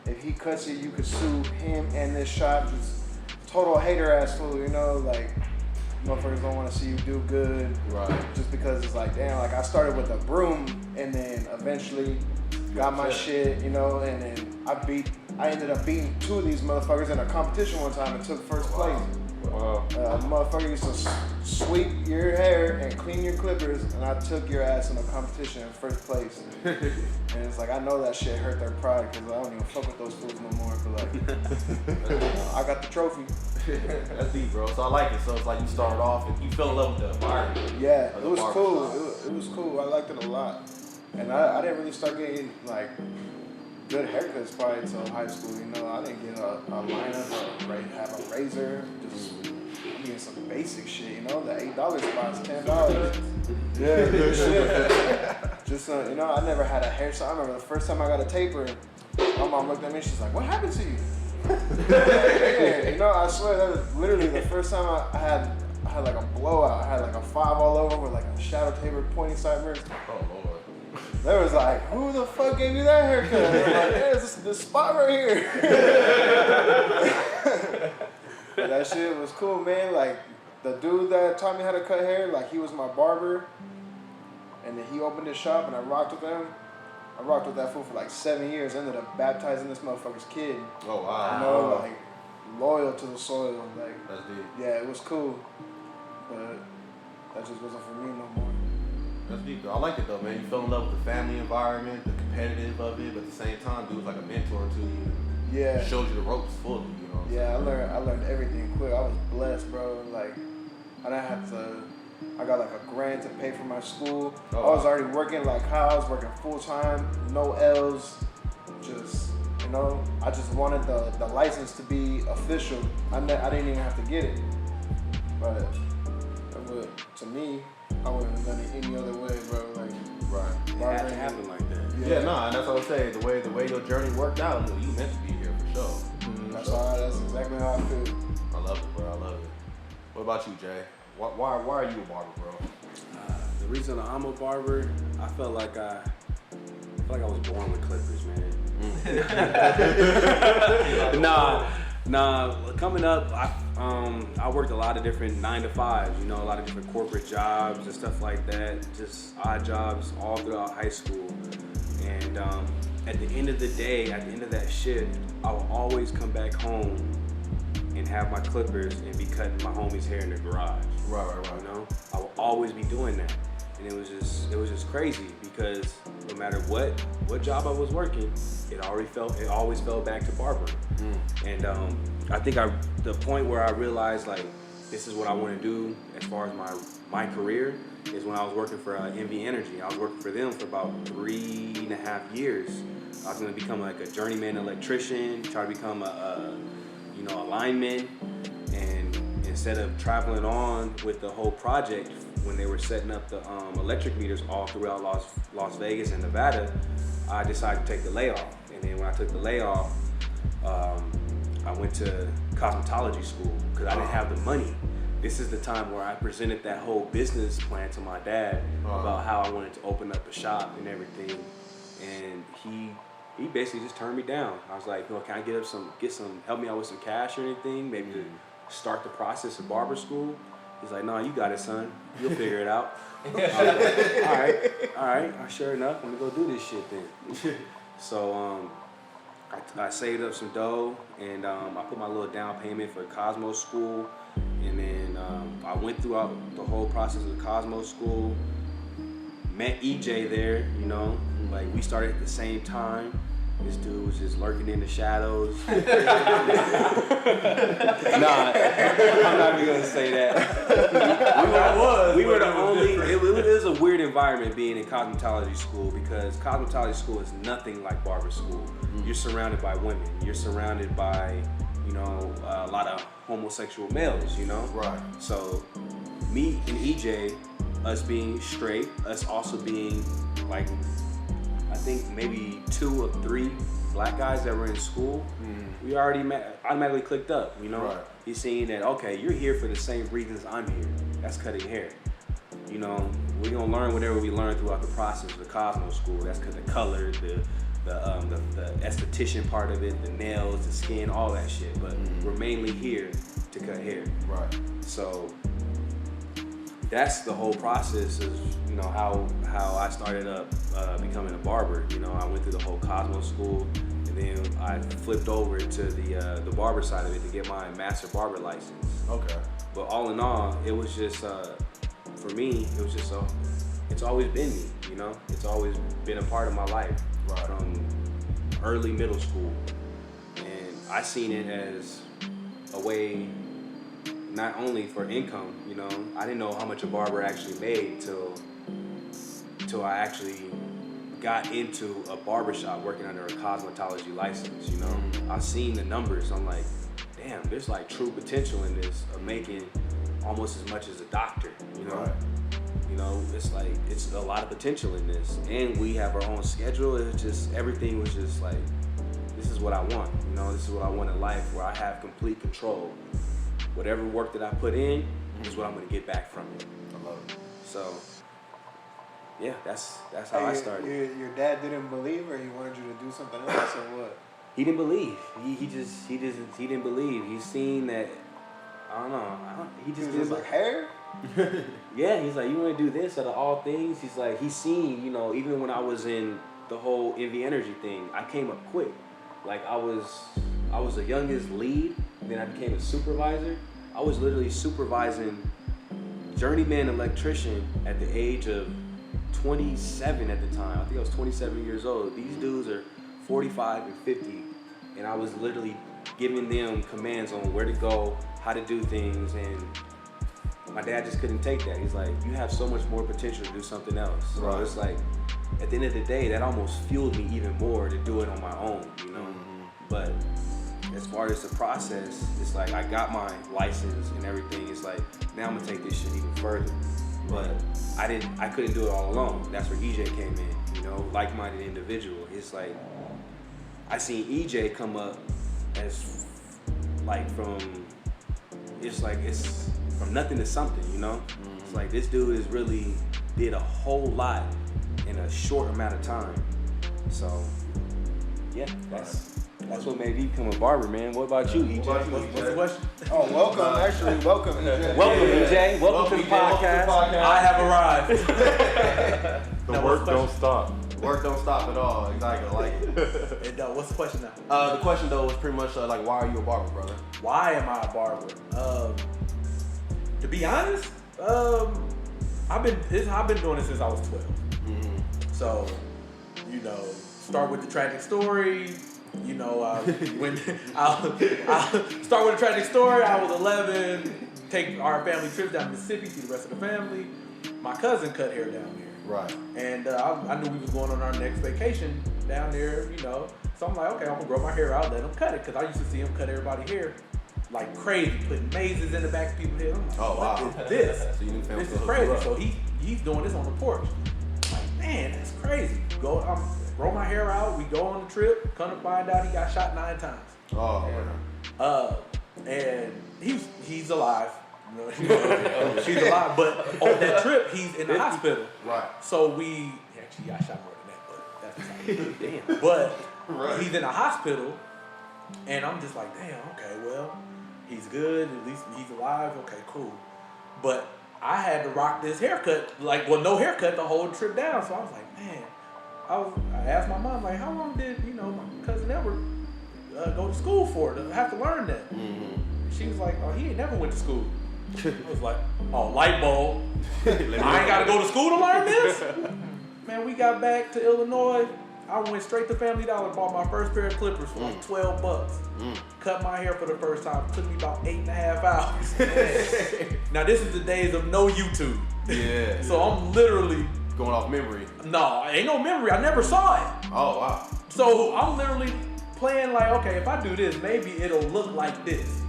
If he cuts you, you could sue him and this shop. Just total hater ass fool, you know? Like, motherfuckers don't want to see you do good. Right. Just because it's like, damn, like I started with a broom and then eventually got my shit, you know, and then I ended up beating 2 of these motherfuckers in a competition one time and took first place. Wow. Motherfucker used to sweep your hair and clean your clippers, and I took your ass in a competition in first place. And it's like, I know that shit hurt their pride because I don't even fuck with those fools no more. But like, I got the trophy. That's deep, bro. So I like it. So it's like you started off and you fell in love with the environment. Yeah, of it the was barber cool. shop. It was cool. I liked it a lot. And I didn't really start getting like good haircuts probably until high school. You know, I didn't get a lineup or have a razor. Just getting some basic shit. You know, the $8 spot's $10. Yeah, good shit. Just you know, I never had a hairstyle. I remember the first time I got a taper, my mom looked at me. She's like, "What happened to you?" Yeah, you know, I swear that was literally the first time I had like a blowout. I had like a 5 all over with like a shadow taper, pointy sideburns. Oh Lord. They was like, who the fuck gave you that haircut? And I'm like, yeah, it's this spot right here. But that shit was cool, man. Like, the dude that taught me how to cut hair, like, he was my barber. And then he opened his shop, and I rocked with him. I rocked with that fool for like 7 years. Ended up baptizing this motherfucker's kid. Oh wow. You know, like, loyal to the soil. Like, That's deep. yeah, it was cool. But that just wasn't for me no more. That's deep, though. I like it though, man. You fell in love with the family environment, the competitive of it, but at the same time, dude was like a mentor to you. Yeah. Showed you the ropes fully, you know. Yeah, I learned everything quick. I was blessed, bro. Like, I didn't have to. I got like a grant to pay for my school. Oh, I was wow. already working like how I was working full time, no L's. Just, you know, I just wanted the license to be official. I didn't even have to get it. But to me, I wouldn't have done it any other way, bro. Like, Right. It had to happen like that. Yeah, nah, and that's what I was saying. The way your journey worked out, you meant to be here for sure. That's exactly how I feel. I love it, bro. I love it. What about you, Jay? Why are you a barber, bro? The reason I'm a barber, I felt like I was born with clippers, man. Nah. Coming up, I worked a lot of different 9-to-5s, you know, a lot of different corporate jobs and stuff like that, just odd jobs all throughout high school. And at the end of the day, at the end of that shift, I will always come back home and have my clippers and be cutting my homie's hair in the garage. Right. You know, I will always be doing that, and it was just crazy because no matter what job I was working, it always fell back to barbering. And I think the point where I realized like this is what I want to do as far as my career is when I was working for MV Energy. I was working for them for about 3.5 years. I was going to become like a journeyman electrician, try to become a lineman, and instead of traveling on with the whole project when they were setting up the electric meters all throughout Las Vegas and Nevada, I decided to take the layoff. And then when I took the layoff, I went to cosmetology school because I didn't have the money. This is the time where I presented that whole business plan to my dad about how I wanted to open up a shop and everything, and he basically just turned me down. I was like, can I get some help me out with some cash or anything, maybe to start the process of barber school? He's like, no, you got it, son. You'll figure it out. I was like, all right. Sure enough, I'm gonna go do this shit then. So I saved up some dough and I put my little down payment for Cosmo School, and then I went throughout the whole process of the Cosmo School. Met EJ there, you know, like we started at the same time, This dude was just lurking in the shadows. Nah, I'm not even gonna say that. We were the only. It was a weird environment being in cosmetology school because cosmetology school is nothing like barber school. You're surrounded by women. You're surrounded by, you know, a lot of homosexual males. You know. Right. So, me and EJ, us being straight, us also being like, I think maybe 2 or 3 black guys that were in school, we already automatically clicked up, you know? Right. He's seeing that, okay, you're here for the same reasons I'm here. That's cutting hair. You know, we're gonna learn whatever we learn throughout the process of the Cosmo School. That's the color, the esthetician part of it, the nails, the skin, all that shit. But we're mainly here to cut hair. Right. So that's the whole process of, you know, how I started up becoming a barber. You know, I went through the whole Cosmo School, and then I flipped over to the barber side of it to get my master barber license. Okay. But all in all, it was just for me, it was just it's always been me. You know, it's always been a part of my life from early middle school, and I seen it as a way. Not only for income, you know, I didn't know how much a barber actually made till I actually got into a barbershop working under a cosmetology license, you know. I've seen the numbers, I'm like, damn, there's like true potential in this of making almost as much as a doctor, you know. Right. You know, it's like, it's a lot of potential in this. And we have our own schedule. It's just, everything was just like, this is what I want, you know, this is what I want in life, where I have complete control. Whatever work that I put in is what I'm gonna get back from it. I love it. So, yeah, that's how I started. Your dad didn't believe, or he wanted you to do something else, or what? He didn't believe. He didn't believe. He's seen that. I don't know. He just was like hair. Yeah, he's like, you want to do this out of all things? He's like, he's seen, you know, even when I was in the whole Envy Energy thing, I came up quick. Like I was the youngest lead. Then I became a supervisor. I was literally supervising journeyman electrician at the age of 27 at the time. I think I was 27 years old. These dudes are 45 and 50. And I was literally giving them commands on where to go, how to do things. And my dad just couldn't take that. He's like, you have so much more potential to do something else. So Right. it's like, at the end of the day, that almost fueled me even more to do it on my own, you know? But as far as the process, it's like I got my license and everything. It's like, now I'm gonna take this shit even further. But I couldn't do it all alone. That's where EJ came in, you know, like-minded individual. It's like, I seen EJ come up as like it's from nothing to something, you know? It's like this dude is really did a whole lot in a short amount of time. So, yeah, that's what made me become a barber, man. What about you, EJ? What's the question? Oh, welcome, actually, welcome. EJ. Welcome, EJ. Welcome to the podcast. I have arrived. The work don't stop. Work don't stop at all. Exactly. I like it. And, what's the question now? The question though was pretty much like, why are you a barber, brother? Why am I a barber? To be honest, I've been doing it since I was 12. So, you know, start with the tragic story. You know, when I'll start with a tragic story. I was 11. Take our family trip down to Mississippi, see the rest of the family. My cousin cut hair down here. Right. And I knew we was going on our next vacation down there, you know. So I'm like, okay, I'm gonna grow my hair out, let him cut it. Cause I used to see him cut everybody hair like crazy, putting mazes in the back of people's hair. I'm like, Oh, wow. what is this? So you knew family This is hooked crazy. you up. So he's doing this on the porch. I'm like, man, that's crazy. Grow my hair out, we go on the trip, come to find out he got shot 9 times. Oh, man. And he's alive. You know, he's alive, but on that trip, he's in the hospital. Right. So he actually got shot more than that, but that's damn. But he's in a hospital, and I'm just like, damn, okay, well, he's good, at least he's alive, okay, cool. But I had to rock this haircut, no haircut the whole trip down, so I was like, man, I asked my mom, like, how long did, my cousin Edward go to school for, to have to learn that? She was like, oh, he ain't never went to school. I was like, oh, light bulb. I ain't got to go to school to learn this? Man, we got back to Illinois I went straight to Family Dollar, bought my first pair of clippers for like $12. Cut my hair for the first time. Took me about 8.5 hours. Now this is the days of no YouTube. Yeah. So I'm literally going off memory. No, ain't no memory. I never saw it. Oh wow. So I'm literally playing like, okay, if I do this, maybe it'll look like this.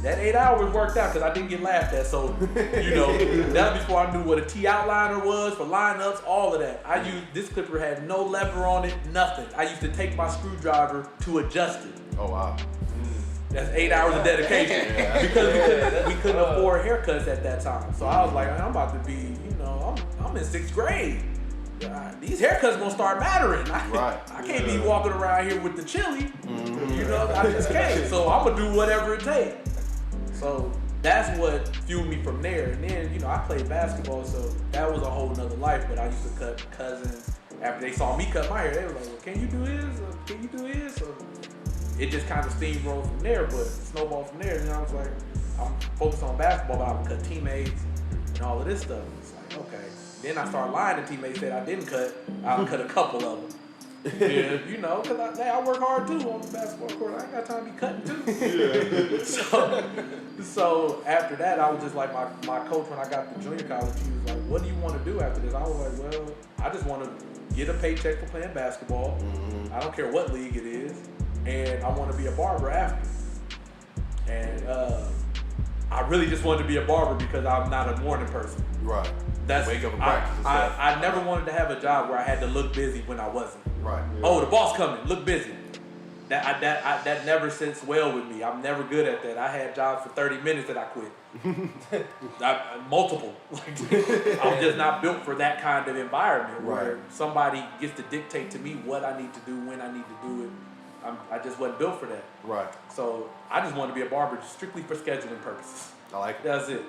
That 8 hours worked out because I didn't get laughed at. So, you know, that was before I knew what a T outliner was for lineups, all of that. I used, this clipper had no lever on it, nothing. I used to take my screwdriver to adjust it. Oh wow. That's 8 hours of dedication because we couldn't afford haircuts at that time. So I was like, I'm about to be, you know, I'm in 6th grade. These haircuts gonna start mattering. I can't be walking around here with the chili. You know, I just can't. So I'm gonna do whatever it takes. So that's what fueled me from there. And then, you know, I played basketball, so that was a whole nother life. But I used to cut cousins. After they saw me cut my hair, they were like, well, can you do this? Or can you do this? Or it just kind of steamrolled from there, but snowballed from there. And then I was like, I'm focused on basketball, but I would cut teammates and all of this stuff. It's like, okay. Then I started lying to teammates that I didn't cut. I cut a couple of them. Yeah, you know, because I work hard too on the basketball court. I ain't got time to be cutting too. So after that, I was just like my coach when I got to junior college. He was like, "What do you want to do after this?" I was like, "Well, I just want to get a paycheck for playing basketball. I don't care what league it is, and I want to be a barber after." And I really just wanted to be a barber because I'm not a morning person. Right. That's wake up and practice and stuff. I never wanted to have a job where I had to look busy when I wasn't. Right. Oh, the boss coming, look busy. That never sits well with me. I'm never good at that. I had jobs for 30 minutes that I quit. Multiple. I'm just not built for that kind of environment where somebody gets to dictate to me what I need to do, when I need to do it. I just wasn't built for that. Right. So I just wanted to be a barber strictly for scheduling purposes. I like it. That's it.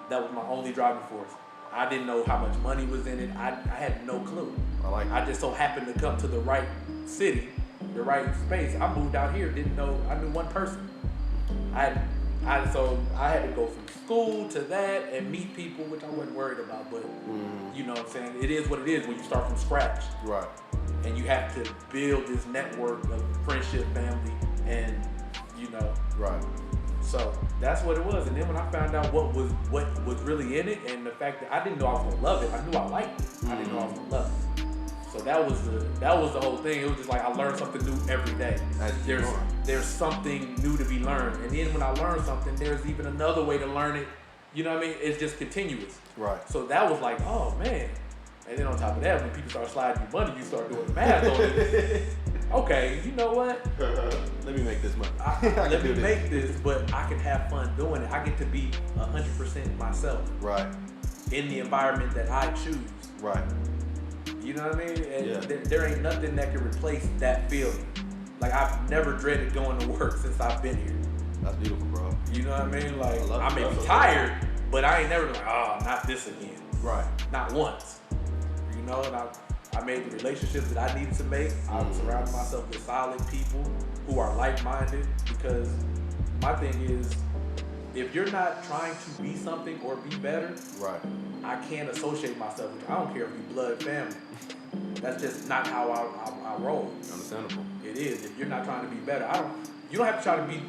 That was my only driving force. I didn't know how much money was in it. I had no clue. I like it. I just so happened to come to the right city, the right space. I moved out here, didn't know, I knew one person. So I had to go from school to that and meet people, which I wasn't worried about, but you know what I'm saying? It is what it is when you start from scratch. Right. And you have to build this network of friendship, family, and you know. Right. So that's what it was. And then when I found out what was really in it, and the fact that I didn't know I was gonna love it, I knew I liked it. I didn't know I was gonna love it. So that was the whole thing. It was just like I learned something new every day. There's something new to be learned. And then when I learned something, there's even another way to learn it. You know what I mean? It's just continuous. Right. So that was like, oh man. And then on top of that, when people start sliding you money, you start doing the math on it. Okay, you know what? Let me make this money. Let me make this, but I can have fun doing it. I get to be 100% myself. Right. In the environment that I choose. Right. You know what I mean? And there ain't nothing that can replace that feeling. Like I've never dreaded going to work since I've been here. That's beautiful, bro. You know what I mean? Like I may be tired, but I ain't never been like, oh, not this again. Right. Not once. You know, and I made the relationships that I needed to make. I surrounded myself with solid people who are like-minded, because my thing is, if you're not trying to be something or be better, right, I can't associate myself with you. I don't care if you blood family. That's just not how I roll. Understandable. It is. If you're not trying to be better, you don't have to try to be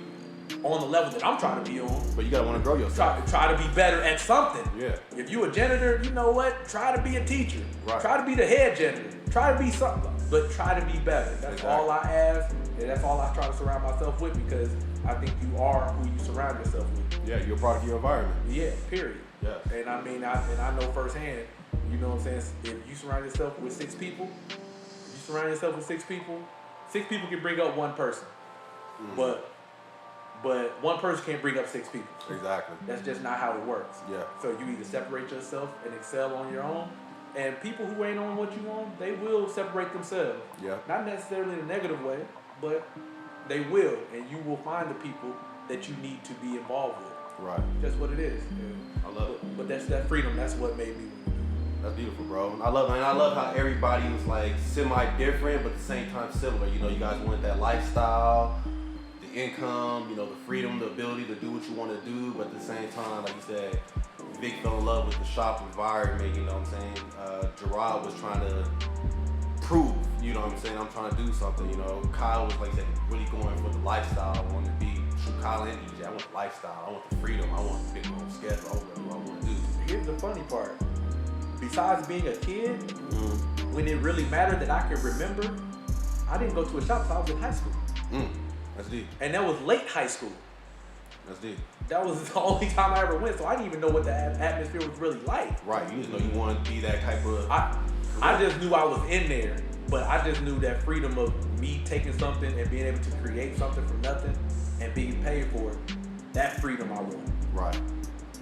on the level that I'm trying to be on. But you gotta want to grow yourself. Try to be better at something. Yeah. If you a janitor, you know what? Try to be a teacher. Right. Try to be the head janitor. Try to be something, but try to be better. That's all I ask, and that's all I try to surround myself with, because I think you are who you surround yourself with. Yeah, you're a product of your environment. Yeah, period. Yeah. And I mean, I know firsthand, you know what I'm saying? If you surround yourself with 6 people, six people can bring up one person. But one person can't bring up 6 people. Exactly. That's just not how it works. Yeah. So you either separate yourself and excel on your own, and people who ain't on what you want, they will separate themselves. Yeah. Not necessarily in a negative way, but they will, and you will find the people that you need to be involved with. Right. That's what it is. Yeah. I love it. But that's that freedom. That's what made me. That's beautiful, bro. I love how everybody was like semi-different, but at the same time similar. You know, you guys wanted that lifestyle, the income, you know, the freedom, the ability to do what you want to do, but at the same time, like you said, Vic fell in love with the shop environment, you know what I'm saying? Gerard was trying to prove, you know what I'm saying, I'm trying to do something, you know. Kyle was like I said, really going for the lifestyle. I wanted to be true Kyle and EJ. I want the lifestyle. I want the freedom. I want to pick my own schedule. I want what I want to do. Here's the funny part. Besides being a kid, when it really mattered that I could remember, I didn't go to a shop until I was in high school. That's deep. And that was late high school. That's deep. That was the only time I ever went, so I didn't even know what the atmosphere was really like. Right, you just know you want to be that type of... I just knew I was in there, but I just knew that freedom of me taking something and being able to create something from nothing and being paid for it, that freedom I wanted. Right.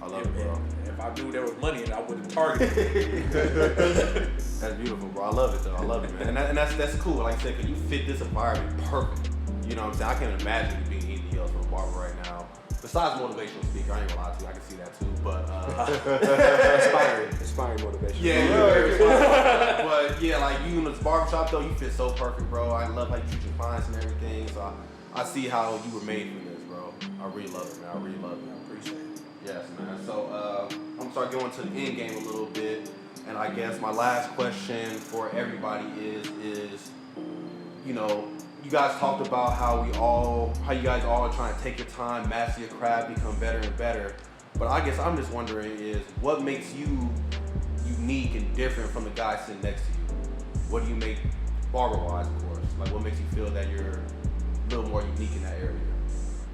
I love it, bro. If I knew there was money in it, I would have targeted it. That's beautiful, bro. I love it, though. I love it, man. And that's cool. Like I said, because you fit this environment perfect. You know what I'm saying? I can't imagine you being anything else from a barber right now. Besides motivational speaker, I ain't gonna lie to you. I can see that too. But inspiring motivation. Yeah, but yeah, like you in this barbershop though, you fit so perfect, bro. I love how you treat your clients and everything. So I see how you were made for this, bro. I really love it, man. I really love it. I appreciate it. Yes, man. So I'm gonna start going to the end game a little bit, and I guess my last question for everybody is, you know, you guys talked about how you guys all are trying to take your time, master your craft, become better and better. But I guess I'm just wondering is what makes you unique and different from the guy sitting next to you? What do you make barber-wise, of course? Like what makes you feel that you're a little more unique in that area?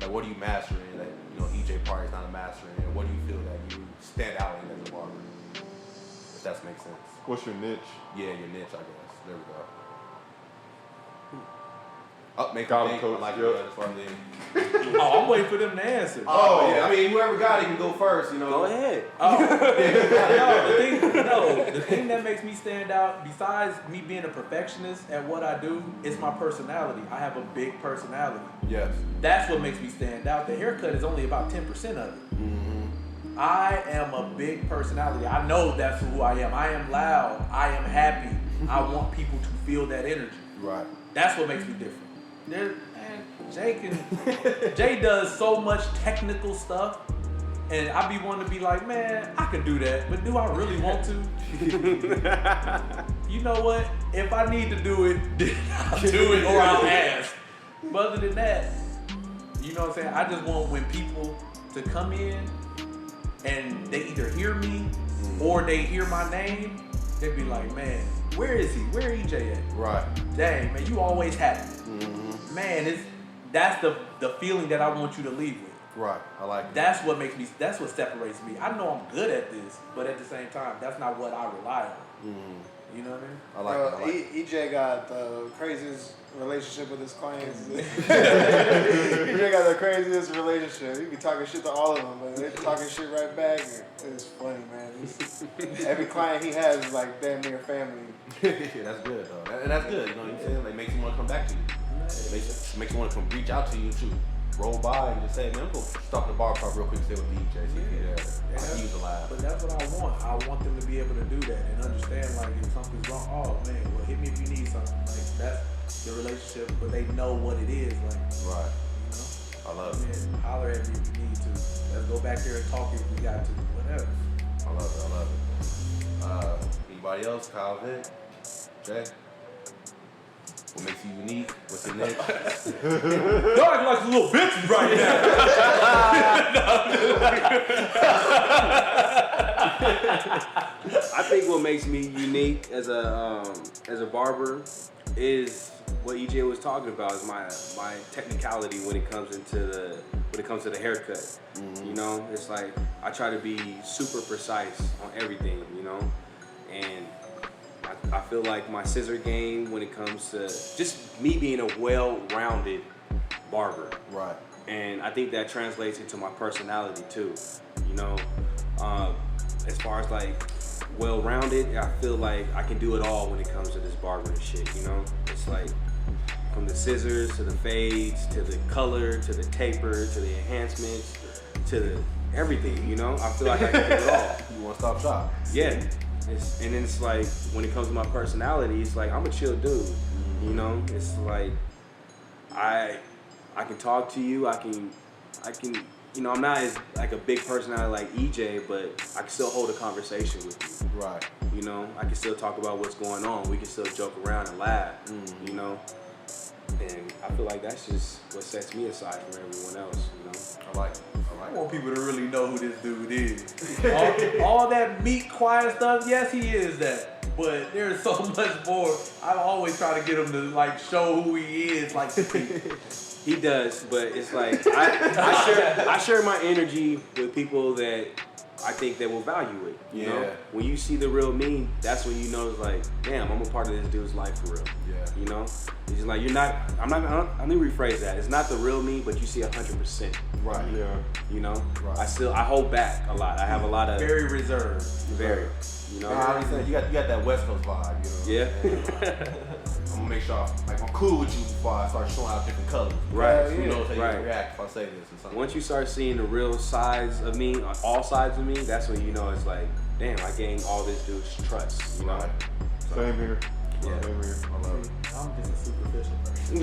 Like what do you master in that, you know, EJ probably is not a master in? And what do you feel that you stand out in as a barber? If that makes sense. What's your niche? Yeah, your niche, I guess. There we go. Oh, make Got them him, think. coach. I like Yep. it. That's what I'm thinking. Oh, I'm waiting for them to answer. Oh, yeah. I mean, whoever got it can go first, you know. Go ahead. The thing that makes me stand out, besides me being a perfectionist at what I do, is my personality. I have a big personality. Yes. That's what makes me stand out. The haircut is only about 10% of it. Mm-hmm. I am a big personality. I know that's who I am. I am loud. I am happy. I want people to feel that energy. Right. That's what makes me different. Jay does so much technical stuff, and I be wanting to be like, man, I can do that, but do I really want to? You know what? If I need to do it, then I'll do it or I'll ask. But other than that, you know what I'm saying? I just want when people to come in and they either hear me or they hear my name, they be like, man, where is he? Where EJ at? Right. Dang, man, you always happy. Mm-hmm. Man, that's the feeling that I want you to leave with. Right. I like it. That's what separates me. I know I'm good at this, but at the same time, that's not what I rely on. Mm-hmm. You know what I mean? I like it. I like it. EJ got the craziest relationship with his clients. EJ got the craziest relationship. He be talking shit to all of them, but they talking shit right back. It's funny, man. Every client he has is like damn near family. Yeah, that's good, though. And that's good. You know what I'm saying? Like, makes you want to come back to you. It makes you want to come reach out to you to roll by and just say, man, I'm going to stop in the bar real quick and stay with DJ. See if you're there. I use the lab. But that's what I want. I want them to be able to do that and understand, like, if something's wrong, oh, man, well, hit me if you need something. Like, that's the relationship, but they know what it is. Like, Right. you know? I love it. Man, holler at me if you need to. Let's go back there and talk if we got to. Whatever. I love it. I love it. Anybody else? Kyle, Vic? Jay? What makes you unique? What's your niche? Y'all acting like some little bitches right I think what makes me unique as a barber is what EJ was talking about, is my technicality when it comes to the haircut. Mm-hmm. You know, it's like I try to be super precise on everything, you know, and I feel like my scissor game when it comes to just me being a well-rounded barber. Right. And I think that translates into my personality too. You know, as far as like well-rounded, I feel like I can do it all when it comes to this barbering shit, you know? It's like from the scissors to the fades, to the color, to the taper, to the enhancements, to the everything, you know? I feel like I can do it all. You want to stop shop? Yeah. And then it's like, when it comes to my personality, it's like, I'm a chill dude, you know? It's like, I can talk to you, I can, you know, I'm not as like a big personality like EJ, but I can still hold a conversation with you. Right. You know, I can still talk about what's going on. We can still joke around and laugh. You know, and I feel like that's just what sets me aside from everyone else. You know, I like it. I want people to really know who this dude is. all that meek, quiet stuff, yes, he is that. But there's so much more. I always try to get him to like show who he is, like to people. he does, but it's like I share my energy with people that I think that will value it. You know, when you see the real me, that's when you know it's like, damn, I'm a part of this dude's life for real. Yeah. You know, it's just like let me rephrase that. It's not the real me, but you see 100%. Right. Yeah. You know, Right. I hold back a lot. I have a lot of Very reserved. very. You know. I understand. You got that West Coast vibe, you know. Yeah. And, I'm gonna make sure I'm cool with you before I start showing out different colors. Right. Who knows how you Right. gonna react if I say this or something. Once you start seeing the real sides of me, all sides of me, that's when you know it's like, damn, I gained all this dude's trust. You know. Right. Same here. Yeah. Same here. I love it. I'm just a superficial person.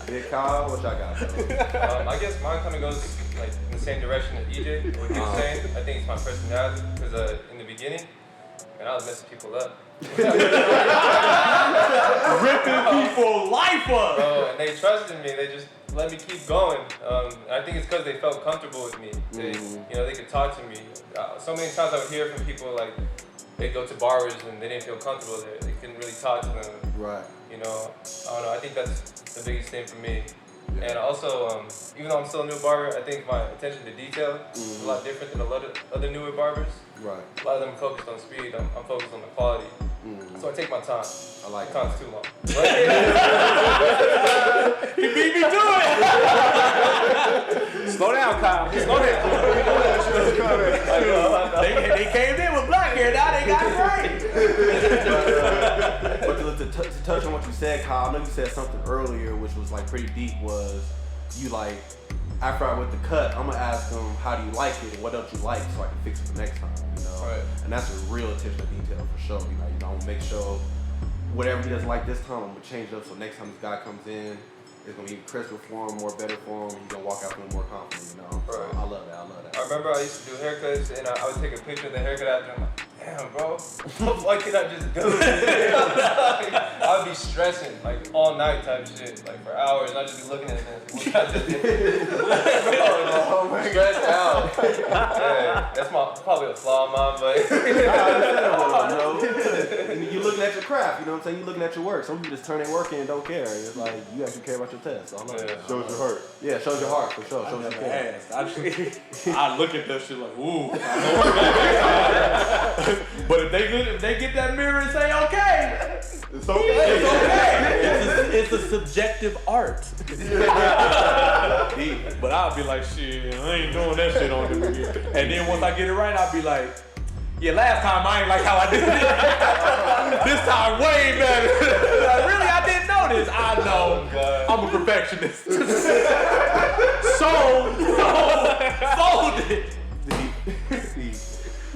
Big Kyle, what y'all got? Though? I guess mine kind of goes like in the same direction as EJ. What he was saying, I think it's my personality because in the beginning, man, I was messing people up. Ripping people life up. And they trusted me. They just let me keep going. I think it's because they felt comfortable with me. They, you know, they could talk to me. So many times I would hear from people like they go to barbers and they didn't feel comfortable there. They couldn't really talk to them. Right. You know, I don't know. I think that's the biggest thing for me. And also, even though I'm still a new barber, I think my attention to detail is a lot different than a lot of other newer barbers. Right. A lot of them are focused on speed. I'm focused on the quality. So I take my time. I like My time's too long. He beat me to it. Slow down, Kyle. Slow down. They came in with black hair, now they got it right. But to touch on what you said, Kyle, I know you said something earlier which was like pretty deep. Was you like, after I went the cut, I'm gonna ask them how do you like it and what else you like so I can fix it for next time, you know? Right. And that's a real attention to detail for sure. You know, I'm gonna make sure whatever he doesn't like this time, I'm gonna change it up so next time this guy comes in, it's gonna be crisper for him, more better for him. He's gonna walk out feeling more confident, you know? So Right. I love that. I remember I used to do haircuts and I would take a picture of the haircut after. I'm like, damn, bro, what can I just do? I would be stressing like all night type shit, like for hours, and I'd just be looking at it and what can I just do? Bro, I'm stressed out. Yeah, that's probably a flaw of mine, but You're looking at your craft, you know what I'm saying? You're looking at your work. Some people just turn their work in and don't care. It's like you actually care about your test. So I love it. Shows your heart. Yeah, shows your heart for sure. Shows your Never care. asked. I look at that shit like, ooh. But if they get that mirror and say, okay, It's okay. it's okay. It's a subjective art. But I'll be like, shit, I ain't doing that shit on the video. And then once I get it right, I'll be like, yeah, last time I ain't like how I did it. This time way better. Like, really, I didn't know this. I know. I'm a perfectionist. Sold it.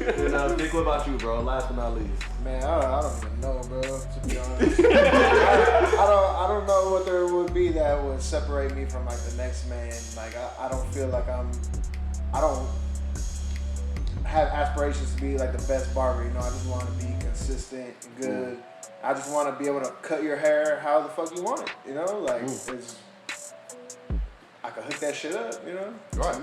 And Dick, what about you, bro? Last but not least. Man, I don't even know, bro, to be honest. I don't know what there would be that would separate me from like the next man. Like I don't feel like I don't have aspirations to be like the best barber, you know. I just want to be consistent, good. I just want to be able to cut your hair how the fuck you want it, you know? Like I could hook that shit up, you know? Right.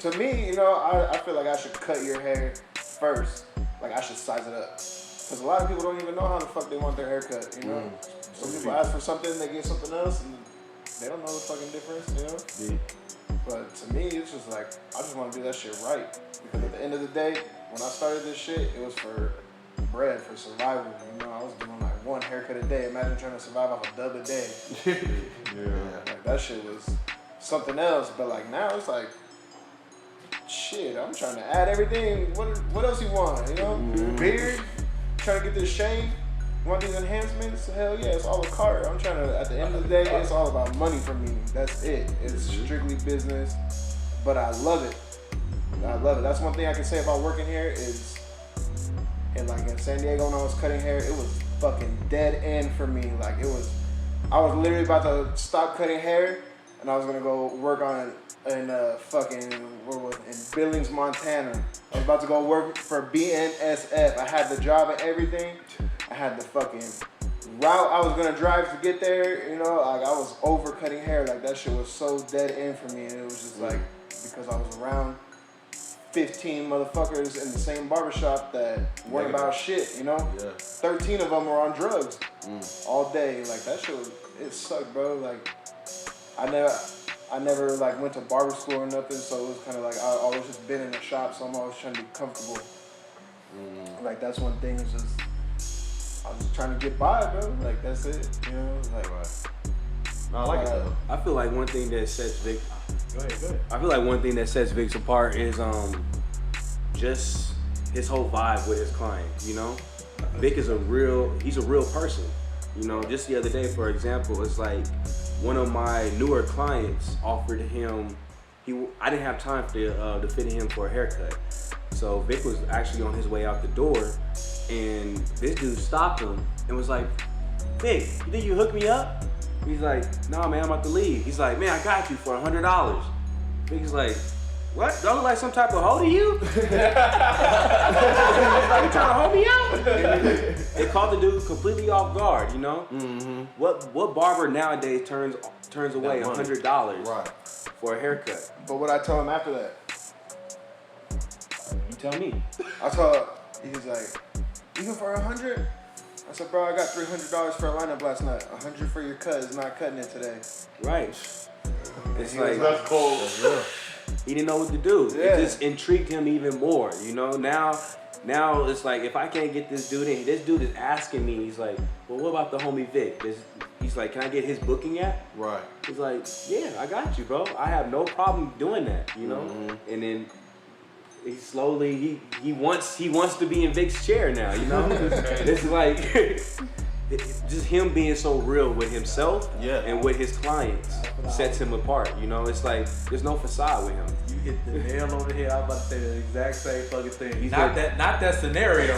To me, you know, I feel like I should cut your hair first. Like I should size it up. Because a lot of people don't even know how the fuck they want their hair cut, you know? Some people ask for something, they get something else, and they don't know the fucking difference, you know? But to me, it's just like, I just want to do that shit right. Because at the end of the day, when I started this shit, it was for bread, for survival. You know, I was doing like one haircut a day. Imagine trying to survive off a dub a day. Yeah. Like that shit was something else. But like now it's like, shit, I'm trying to add everything. What else you want? You know, beard, trying to get this shave. Want these enhancements? Hell yeah, it's all a cart. I'm trying to, at the end of the day, it's all about money for me. That's it. It's strictly business, but I love it. I love it. That's one thing I can say about working here is, and like in San Diego when I was cutting hair, it was fucking dead end for me. Like I was literally about to stop cutting hair and I was gonna go work on in fucking where was it? In Billings, Montana. I was about to go work for BNSF. I had the job and everything. I had the fucking route I was gonna drive to get there. You know, like I was overcutting hair. Like that shit was so dead end for me, and it was just like because I was around 15 motherfuckers in the same barbershop that weren't about shit. You know, 13 of them were on drugs all day. Like that shit was, it sucked, bro. Like I never like went to barber school or nothing, so it was kind of like I always just been in the shop, so I'm always trying to be comfortable. Like that's one thing. Is just I was just trying to get by, bro. Like that's it. You know, like. No, I like it though. I feel like one thing that sets Vic. Go ahead. I feel like one thing that sets Vic apart is just his whole vibe with his client. You know, Vic is he's a real person. You know, just the other day, for example, it's like one of my newer clients offered him. I didn't have time to fit him for a haircut, so Vic was actually on his way out the door, and this dude stopped him and was like, "Vic, you think you hook me up?" He's like, "Nah, man, I'm about to leave." He's like, "Man, I got you for $100." Vic's like, "What? Do I look like some type of hoe to you?" Like, you trying to hold me out? It caught the dude completely off guard, you know? Mm-hmm. What barber nowadays turns away $100 for a haircut? But what I told him after that, You tell me. he was like, even for 100? I said, bro, I got $300 for a lineup last night. 100 for your cut is not cutting it today. Right. It's like, That's cold. he didn't know what to do. Yeah. It just intrigued him even more, you know? Now it's like, if I can't get this dude in, this dude is asking me, he's like, well, what about the homie Vic? He's like, can I get his booking app? Right. He's like, yeah, I got you, bro. I have no problem doing that, you know? Mm-hmm. And then he slowly, he wants to be in Vic's chair now, you know? It's like, just him being so real with himself and with his clients sets him apart, you know? It's like, there's no facade with him. You hit the nail on the head. I was about to say the exact same fucking thing. He's Not like- that scenario.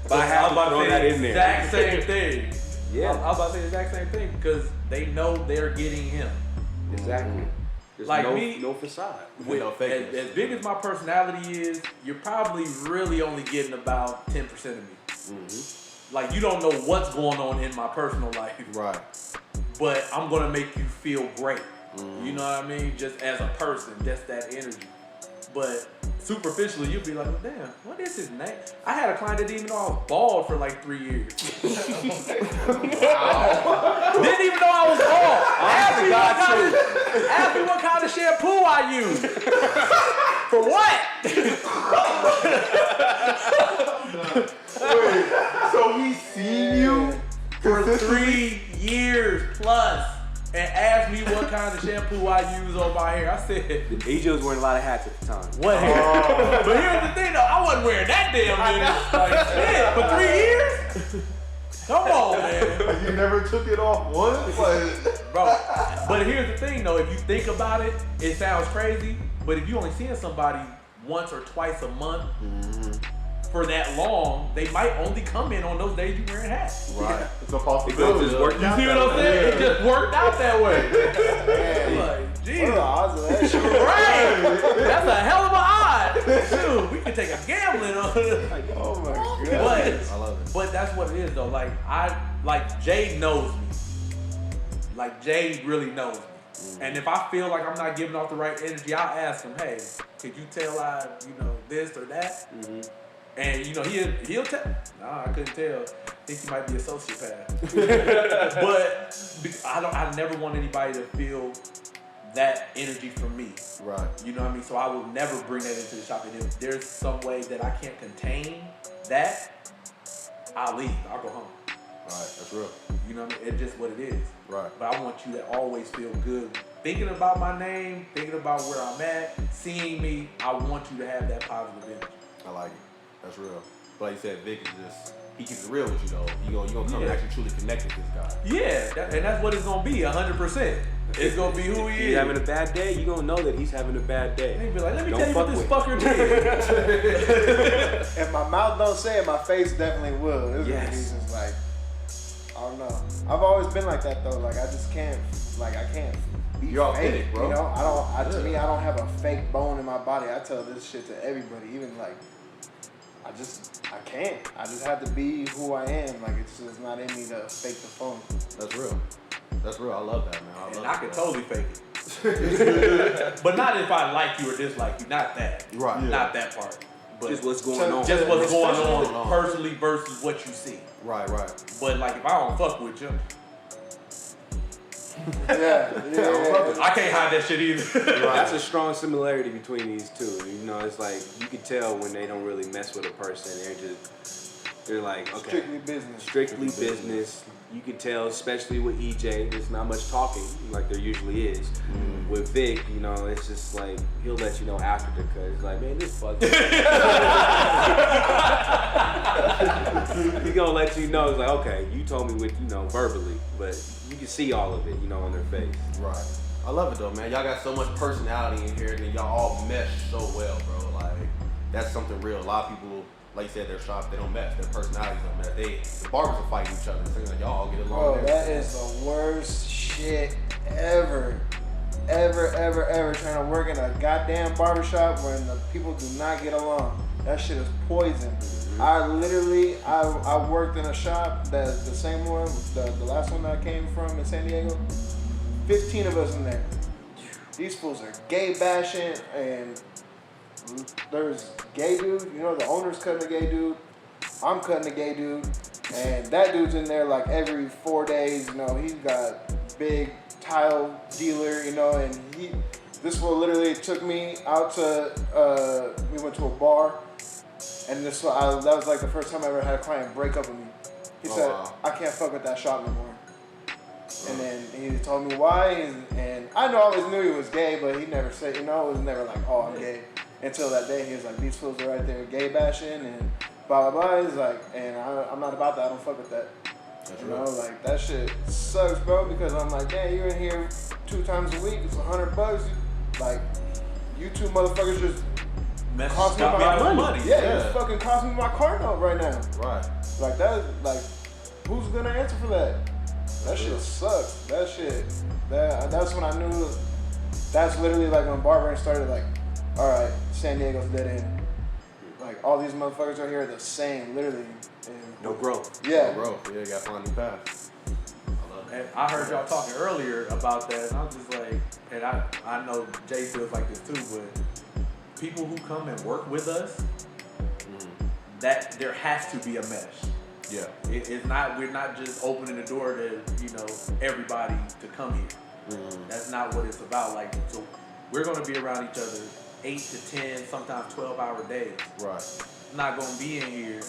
But I have to throw that in there. Exact same thing. Yeah. I was about to say the exact same thing because they know they're getting him. Exactly. There's Like no, me- no facade. With, no fakeness. as big as my personality is, you're probably really only getting about 10% of me. Mm-hmm. Like you don't know what's going on in my personal life, Right. but I'm gonna make you feel great. You know what I mean? Just as a person, just that energy. But superficially, you'll be like, well, damn, what is his name? I had a client that didn't even know I was bald for like 3 years. Didn't even know I was bald. Asked me what kind of shampoo I use. For what? Wait, so he's seen you For 3 years plus. And asked me what kind of shampoo I use on my hair. I said, EJ was wearing a lot of hats at the time. what hair? But here's the thing though, I wasn't wearing that damn many. Like, shit, for 3 years? Come on, man. You never took it off once? Like, Bro, but here's the thing though, if you think about it, it sounds crazy, but if you only seeing somebody once or twice a month for that long, they might only come in on those days you wearing hats. Right. it's a possibility. It just worked You out see what that I'm way. saying? It just worked out that way. man, Like, what are the Jesus. odds of that shit? Right. That's a hell of an odd. Shoot, we could take a gambling on it. Like, Oh my god. but, I love it. but that's what it is though. Like Jay knows me. Like Jay really knows me. And if I feel like I'm not giving off the right energy, I'll ask him, hey, could you tell I, this or that? And he'll tell. Nah, I couldn't tell. I think he might be a sociopath. But I never want anybody to feel that energy from me. Right. You know what I mean? So I will never bring that into the shop. And if there's some way that I can't contain that, I'll leave. I'll go home. Right. That's real. You know what I mean? It's just what it is. Right. But I want you to always feel good. Thinking about my name, thinking about where I'm at, seeing me, I want you to have that positive energy. I like it. That's real. But like you said, Vic is just, he keeps it real with you though. You gonna come and actually truly connect with this guy. Yeah, and that's what it's gonna be, 100%. It's gonna be who he He's is. having a bad day, you gonna know that he's having a bad day. They be like, let me Don't tell you what fuck this with fucker did. If my mouth don't say it, my face definitely will. It's gonna be Yes. just like, I don't know. I've always been like that though. Like I just can't. Like I can't. Be You're fake, authentic, bro. You know, to me, I don't have a fake bone in my body. I tell this shit to everybody, even like, I can't. I just have to be who I am. Like it's just not in me to fake the phone. That's real. That's real. I love that, man. And I can totally fake it. But not if I like you or dislike you. Not that. Right. Yeah. Not that part. But Just what's going on. just what's going Especially on personally versus what you see. Right. But like if I don't fuck with you, Yeah. I can't hide that shit either. That's a strong similarity between these two. You know, it's like you can tell when they don't really mess with a person. They're like, okay, Strictly business. strictly business. You can tell, especially with EJ, there's not much talking like there usually is. With Vic, you know, it's just like he'll let you know after the cut. It's like, man, this fuck. He's gonna let you know. It's like, okay, you told me with verbally, but you can see all of it, on their face. Right. I love it though, man. Y'all got so much personality in here, and then y'all all mesh so well, bro. Like that's something real. A lot of people, like you said, their shop, they don't mesh. Their personalities don't mesh. The barbers are fighting each other. So like, y'all all get along. Bro, that is the worst shit ever. Ever trying to work in a goddamn barbershop when the people do not get along. That shit is poison. I worked in a shop that's the same one, the last one that I came from in San Diego. 15 of us in there. These fools are gay bashing, and there's gay dude. The owner's cutting a gay dude. I'm cutting a gay dude, and that dude's in there like every 4 days. He's got big tile dealer. And this fool literally took me out to. We went to a bar. And that was like the first time I ever had a client break up with me. He said, wow. I can't fuck with that shop no more. And then he told me why, and I always knew he was gay, but he never said, it was never like, oh, I'm gay. Until that day, he was like, these fools are right there gay bashing, and blah, blah, blah. He's like, and I'm not about that, I don't fuck with that. That's Like, that shit sucks, bro, because I'm like, damn, you're in here 2 times a week, it's $100. Like, you two motherfuckers just cost me my money. Yeah, it's fucking cost me my car note right now. Right. Like that, like, who's gonna answer for that? That shit sucks. That's when I knew. That's literally like when Barbers started. Like, all right, San Diego's dead end. Like all these motherfuckers right here are the same, literally. And No growth. yeah, Bro, yeah, you gotta find new paths. I love it. And I heard y'all talking earlier about that, and I was just like, and I know Jay feels like this too, but people who come and work with us, that there has to be a mesh. Yeah. It's not. We're not just opening the door to everybody to come here. That's not what it's about. Like, so we're gonna be around each other 8 to 10, sometimes 12-hour days. Right. I'm not gonna be in here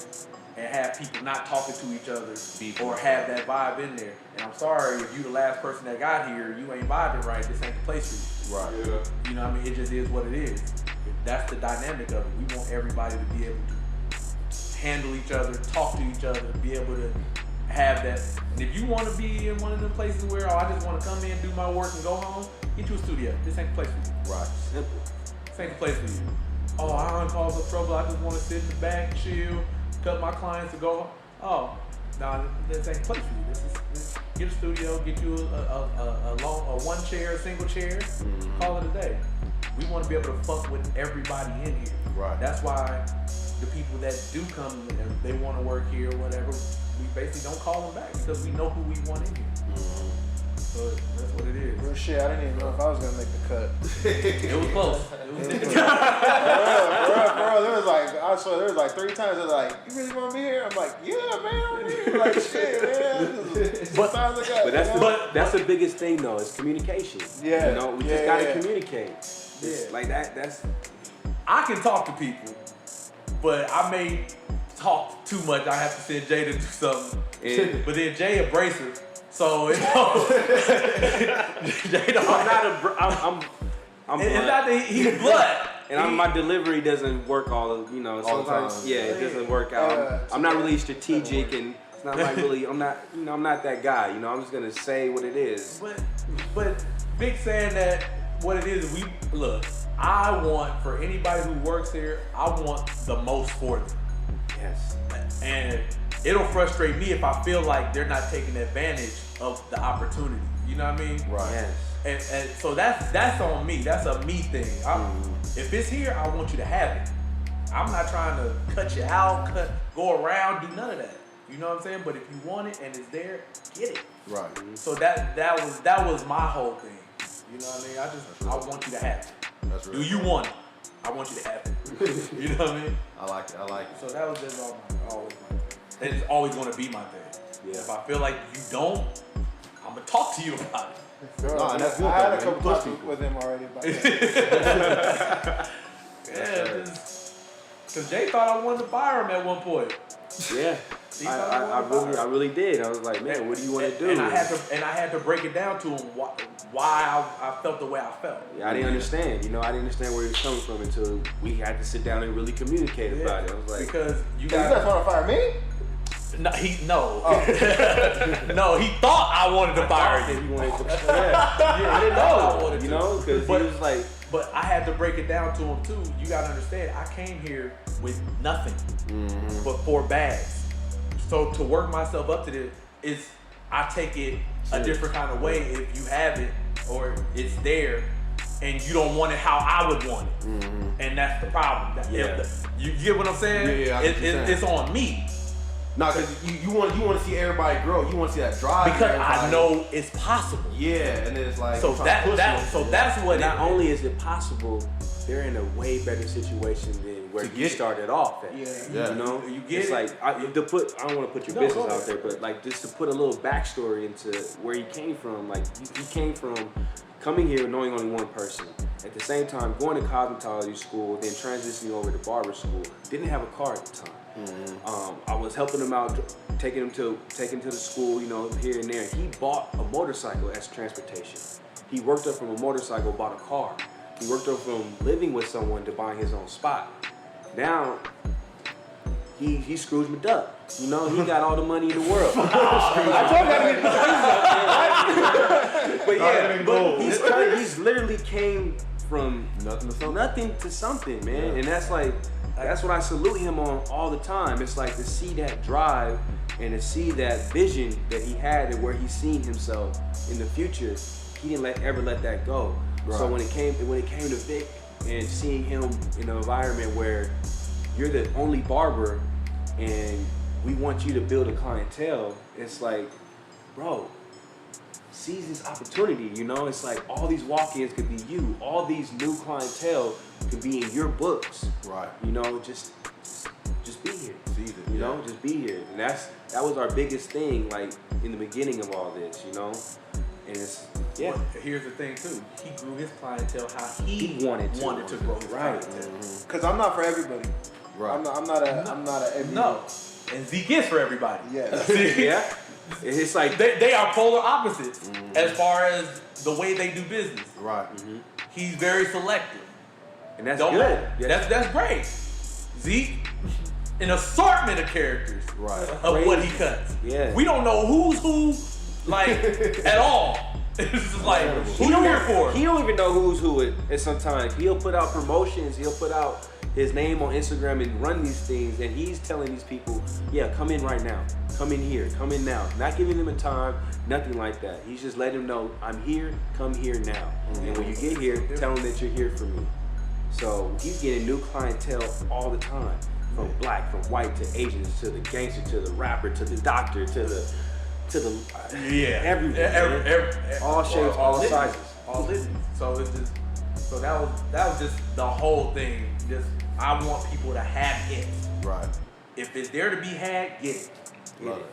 and have people not talking to each other or have that vibe in there. And I'm sorry if you the last person that got here, you ain't vibing right. This ain't the place for you. Right. Yeah. You know what I mean? It just is what it is. That's the dynamic of it. We want everybody to be able to handle each other, talk to each other, be able to have that. And if you want to be in one of them places where, I just want to come in, do my work, and go home, get you a studio. This ain't the place for you. Right. Simple. This ain't the place for you. Oh, I don't cause no trouble. I just want to sit in the back, chill, cut my clients, and go home. Oh, no, this ain't the place for you. This get a studio, get you a one chair, a single chair, call it a day. We want to be able to fuck with everybody in here. Right. That's why the people that do come and they want to work here or whatever, we basically don't call them back because we know who we want in here. So that's what it is. real shit. I didn't even know if I was gonna make the cut. It was close. For real, there was like, I swear, there was like 3 times. They're like, "You really want to be here?" I'm like, "Yeah, man, I'm here." Like, shit, man. But that's the biggest thing though, is communication. Yeah. We just gotta communicate. It's like that. That's. I can talk to people, but I may talk too much. I have to send Jay to do something. But then Jay abrasive. So Jay don't. I'm it's not that he's blood. And my delivery doesn't work all sometimes. It doesn't work out. I'm not really strategic, and it's not like really. I'm not that guy. I'm just gonna say what it is. But Vic saying that what it is, I want for anybody who works here, I want the most for them. Yes. And it'll frustrate me if I feel like they're not taking advantage of the opportunity. You know what I mean? Right. Yes. And so that's on me. That's a me thing. If it's here, I want you to have it. I'm not trying to cut you out, go around, do none of that. You know what I'm saying? But if you want it and it's there, get it. Right. So that was my whole thing. You know what I mean? I want you to have it. That's real. Do you want it? I want you to have it. You know what I mean? I like it. So that was just always my thing. And it's always gonna be my thing. Yeah. If I feel like you don't, I'm gonna talk to you about it. Nah, that's good, I had though, a man. couple Push talks people. with him already about that. Yeah, cause Jay thought I wanted to fire him at one point. Yeah. He thought I wanted to fire I him. really did. I was like, man, what do you want to do? And I had to break it down to him why I felt the way I felt. Yeah, I didn't understand. You know, I didn't understand where he was coming from until we had to sit down and really communicate about it. I was like, Because you You guys guys. want to fire me? No, no, he thought I wanted to fire that you. he wanted to, yeah, I didn't know. You know, because he But- was like, But I had to break it down to him too. You gotta understand, I came here with nothing but 4 bags. So to work myself up to this is, I take it a different kind of way if you have it or it's there and you don't want it how I would want it. And that's the problem. Yeah. You get what I'm saying? Yeah, I get what you're saying. It's on me. Nah, cause you want to see everybody grow. You want to see that drive. in Because I everybody. know it's possible. Yeah, and then it's like So I'm trying to push them. that's what not only is it possible, they're in a way better situation than where To you get it. started off at. Yeah. You know, You get it's it? like I don't want to put your No, business go out ahead. there, but like just to put a little backstory into where he came from. Like he came from coming here knowing only one person. At the same time, going to cosmetology school, then transitioning over to barber school. Didn't have a car at the time. I was helping him out, taking him to the school, you know, here and there. He bought a motorcycle as transportation. He worked up from a motorcycle, bought a car. He worked up from living with someone to buying his own spot. Now, he Scrooge McDuck. You know, he got all the money in the world. But yeah, but he's literally came from nothing to something, man. And that's what I salute him on all the time. It's like to see that drive and to see that vision that he had and where he's seen himself in the future. He didn't ever let that go. Right. So when it came to Vic and seeing him in an environment where you're the only barber and we want you to build a clientele, it's like, bro, seize this opportunity, you know? It's like all these walk-ins could be you. All these new clientele could be in your books. Right. You know, just be here. Seize it, You know, just be here. And that was our biggest thing, like in the beginning of all this, you know? And it's, yeah. But here's the thing too. He grew his clientele how he wanted to grow his Right. clientele. Because I'm not for everybody. Right. I'm not a every. No. And Zeke is for everybody. Yeah. Yeah. It's like, They are polar opposites as far as the way they do business. Right. He's very selective. and that's Don't good. matter. Yeah. That's great. Zeke, an assortment of characters Right. of what he cuts. Yeah. We don't know who's who, like, at all. It's just like, who you here for? He don't even know who's who at sometimes. He'll put out promotions, he'll put out his name on Instagram and run these things, and he's telling these people, yeah, come in right now. Come in here, come in now. Not giving them a time, nothing like that. He's just letting them know, I'm here, come here now. And when you get here, tell them that you're here for me. So he's getting new clientele all the time. From black, from white to Asians, to the gangster, to the rapper, to the doctor, to the everywhere. All shapes, all litany. sizes. All litany. So it's just, so that was just the whole thing. Just, I want people to have it. Right. If it's there to be had, get it. Love it.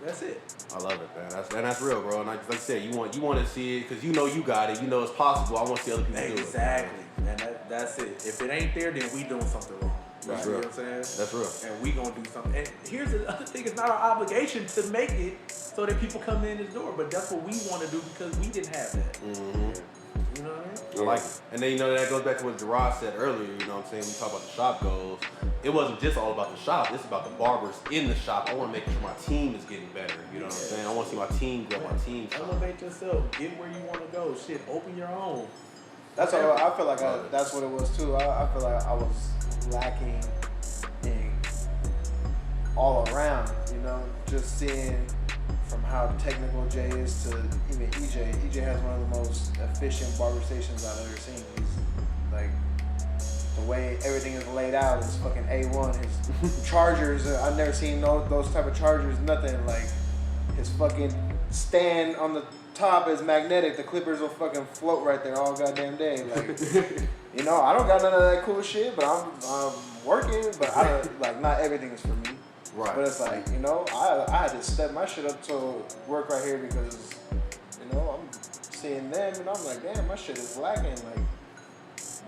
That's it. I love it, man. That's real, bro. And like I said, you want to see it because you know you got it. You know it's possible. I want to see other people do it. Exactly. And that's it. If it ain't there, then we doing something wrong. That's You know real. what I'm saying? That's real. And we gonna do something. And here's the other thing: it's not our obligation to make it so that people come in this door, but that's what we want to do because we didn't have that. You know what I mean? I like it. And then, you know, that goes back to what Gerard said earlier, you know what I'm saying? When we talk about the shop goals, it wasn't just all about the shop, it's about the barbers in the shop. I want to make sure my team is getting better, you know what I'm saying? I want to see my team grow, my team shine. Elevate yourself. Get where you want to go. Shit, open your own. That's all. I feel like that's what it was too. I feel like I was lacking in all around, you know, just seeing from how technical Jay is to even EJ. EJ has one of the most efficient barber stations I've ever seen. He's like, the way everything is laid out is fucking A1. His chargers, I've never seen those type of chargers, nothing. Like, his fucking stand on the top is magnetic. The clippers will fucking float right there all goddamn day. Like, you know, I don't got none of that cool shit, but I'm working, but I don't, like, not everything is for me. Right. But it's like, you know, I had to step my shit up to work right here because, you know, I'm seeing them and I'm like, damn, my shit is lacking. Like,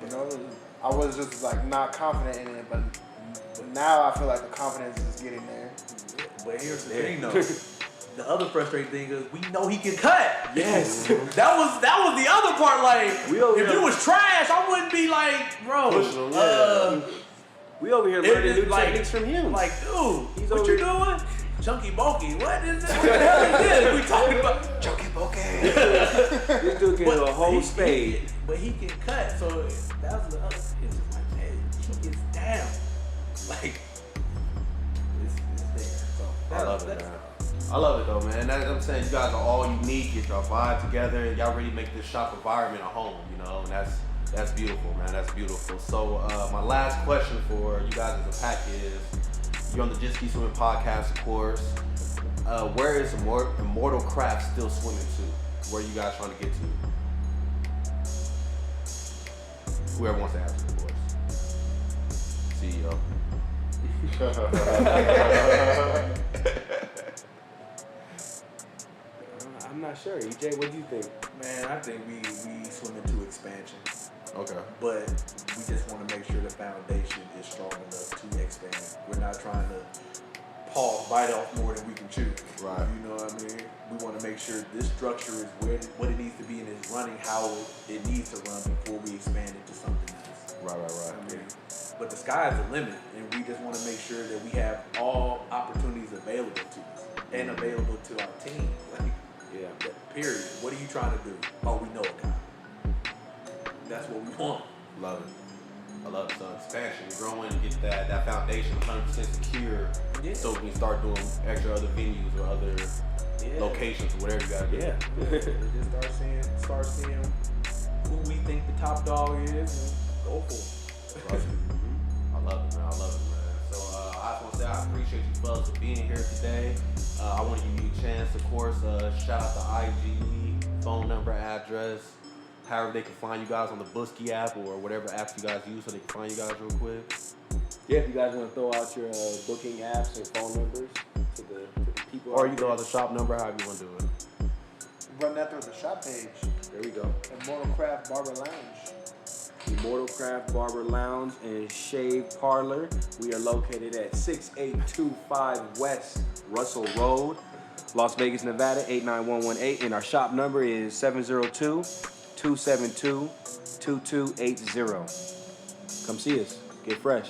you know, I was just like not confident in it, but now I feel like the confidence is getting there. But here's the thing though. The other frustrating thing is we know he can cut. Yes. that was the other part. Like, if it was trash, I wouldn't be like, bro. Pushing him, We over here learning new like, techniques from him. Like, dude, He's what over you doing? Chunky bulky. What is this? What the hell is this? We talking about chunky bulky. This dude can do a whole spade. But he can cut, so that was the other. It's just like, man, he gets down. Like, it's there. So I love it, man. I love it though, man. That's what I'm saying. You guys are all unique. Get your vibe together, and y'all really make this shop environment a home. You know, and that's beautiful, man. That's beautiful. So my last question for you guys as a pack is: you're on the Just Keep Swimming podcast, of course. Where is Immortal Craft still swimming to? Where are you guys trying to get to? Whoever wants to answer, of course. CEO. I'm not sure. EJ, what do you think? Man, I think we swim into expansion. Okay. But we just want to make sure the foundation is strong enough to expand. We're not trying to bite off more than we can chew. Right. You know what I mean? We want to make sure this structure is what it needs to be and is running how it needs to run before we expand it to something else. Right. I mean, but the sky's the limit, and we just want to make sure that we have all opportunities available to us and available to our team. Like, Yeah. period. What are you trying to do? Oh, we know a guy. That's what we want. Love it. I love it. So expansion, growing, get that foundation 100% secure, Yeah. so we can start doing extra other venues or other locations or whatever you gotta do. Yeah. Just start seeing who we think the top dog is and go for it. Love it. I love it, man. I love it, man. So I just want to say I appreciate you fellas for being here today. I want to give you a chance, of course, shout out to IG, phone number, address, however they can find you guys on the Busky app or whatever apps you guys use so they can find you guys real quick. Yeah, if you guys want to throw out your booking apps and phone numbers to the people. Or you throw out the shop number, however you want to do it. Run that through the shop page. There we go. Immortal Craft Barber Lounge. Immortal Craft Barber Lounge and Shave Parlor. We are located at 6825 West Russell Road, Las Vegas, Nevada, 89118. And our shop number is 702-272-2280. Come see us. Get fresh.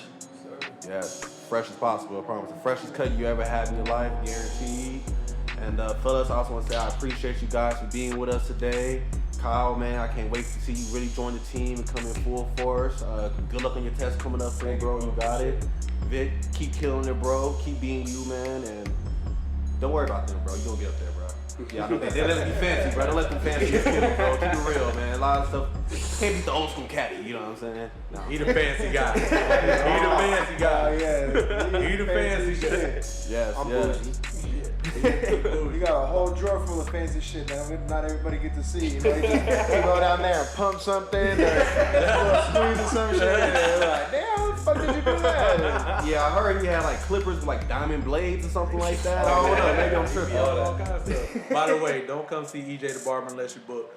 Yes, fresh as possible, I promise. The freshest cut you ever had in your life, guaranteed. And fellas, I also want to say I appreciate you guys for being with us today. Kyle, man, I can't wait to see you really join the team and come in full force. Good luck on your test coming up soon, bro. You got it. Vic, keep killing it, bro. Keep being you, man. And don't worry about them, bro. You gonna get up there, bro. Yeah, I know they let me fancy, bro. Don't let them fancy kill you, bro. Keep it real, man. A lot of stuff can't beat the old school caddy. You know what I'm saying? No. He the fancy guy. He the fancy guy. Yeah. He the fancy guy. Yes, I'm yes. bougie. You got a whole drawer full of fancy shit that not everybody get to see. You know, you go down there and pump something or squeeze or some shit. And they're like, damn, how the fuck did you do that? Yeah, I heard he had like clippers with like diamond blades or something like that. I don't know. Maybe I'm tripping. All kinds of stuff. By the way, don't come see EJ the Barber unless you book.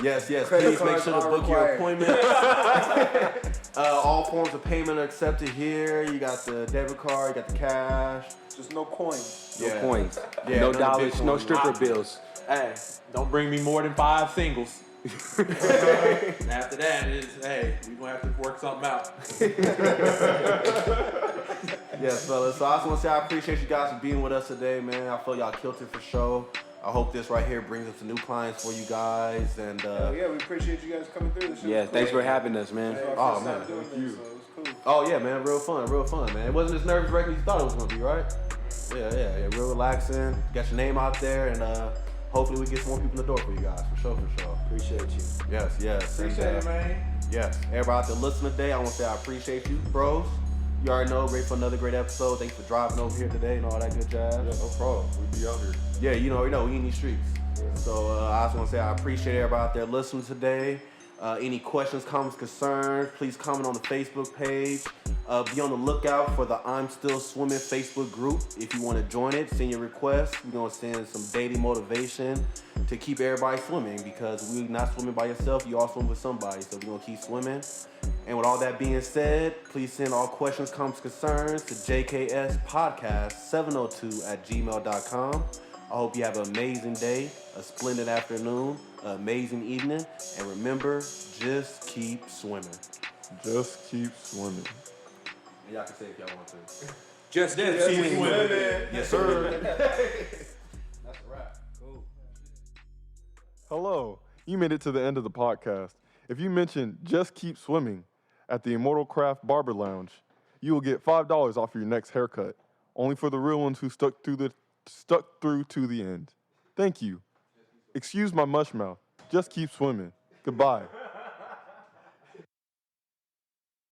Yes. Credit Please make cards sure to are book your required. appointment. All forms of payment are accepted here. You got the debit card, you got the cash. Just no coins. No Yeah. coins. Yeah, no no dollars. Bitcoin. No stripper bills. Hey, don't bring me more than 5 singles. After that, we gonna have to work something out. Yes, fellas. So I just want to say I appreciate you guys for being with us today, man. I feel y'all killed it for sure. I hope this right here brings us some new clients for you guys. And Yeah, we appreciate you guys coming through. This shit Yeah, was thanks cool. for having us, man. Yeah, Oh, first man, time doing thank this, you. so it was cool. Oh yeah, man, real fun, man. It wasn't as nervous wracking as you thought it was gonna be, right? Yeah, real relaxing. Got your name out there, and hopefully we get some more people in the door for you guys, for sure. Appreciate you. Yes. Appreciate it, man. Yes, everybody out there listening today, I want to say I appreciate you, bros. You already know, great for another great episode. Thanks for driving over here today and all that good jazz. Yeah, no problem. We be out here. Yeah, you know, we in these streets. So I just want to say I appreciate everybody out there listening today. Any questions, comments, concerns, please comment on the Facebook page. Be on the lookout for the I'm Still Swimming Facebook group. If you want to join it, send your requests. We're going to send some daily motivation to keep everybody swimming, because we're not swimming by yourself. You all swim with somebody, so we're going to keep swimming. And with all that being said, please send all questions, comments, concerns to jkspodcast702@gmail.com. I hope you have an amazing day, a splendid afternoon, an amazing evening, and remember, just keep swimming. Just keep swimming. And y'all can say it if y'all want to. Just keep swimming. Yes, sir. That's a wrap. Cool. Hello. You made it to the end of the podcast. If you mention Just Keep Swimming at the Immortal Craft Barber Lounge, you will get $5 off your next haircut. Only for the real ones who stuck through to the end. Thank you. Excuse my mush mouth. Just keep swimming. Goodbye.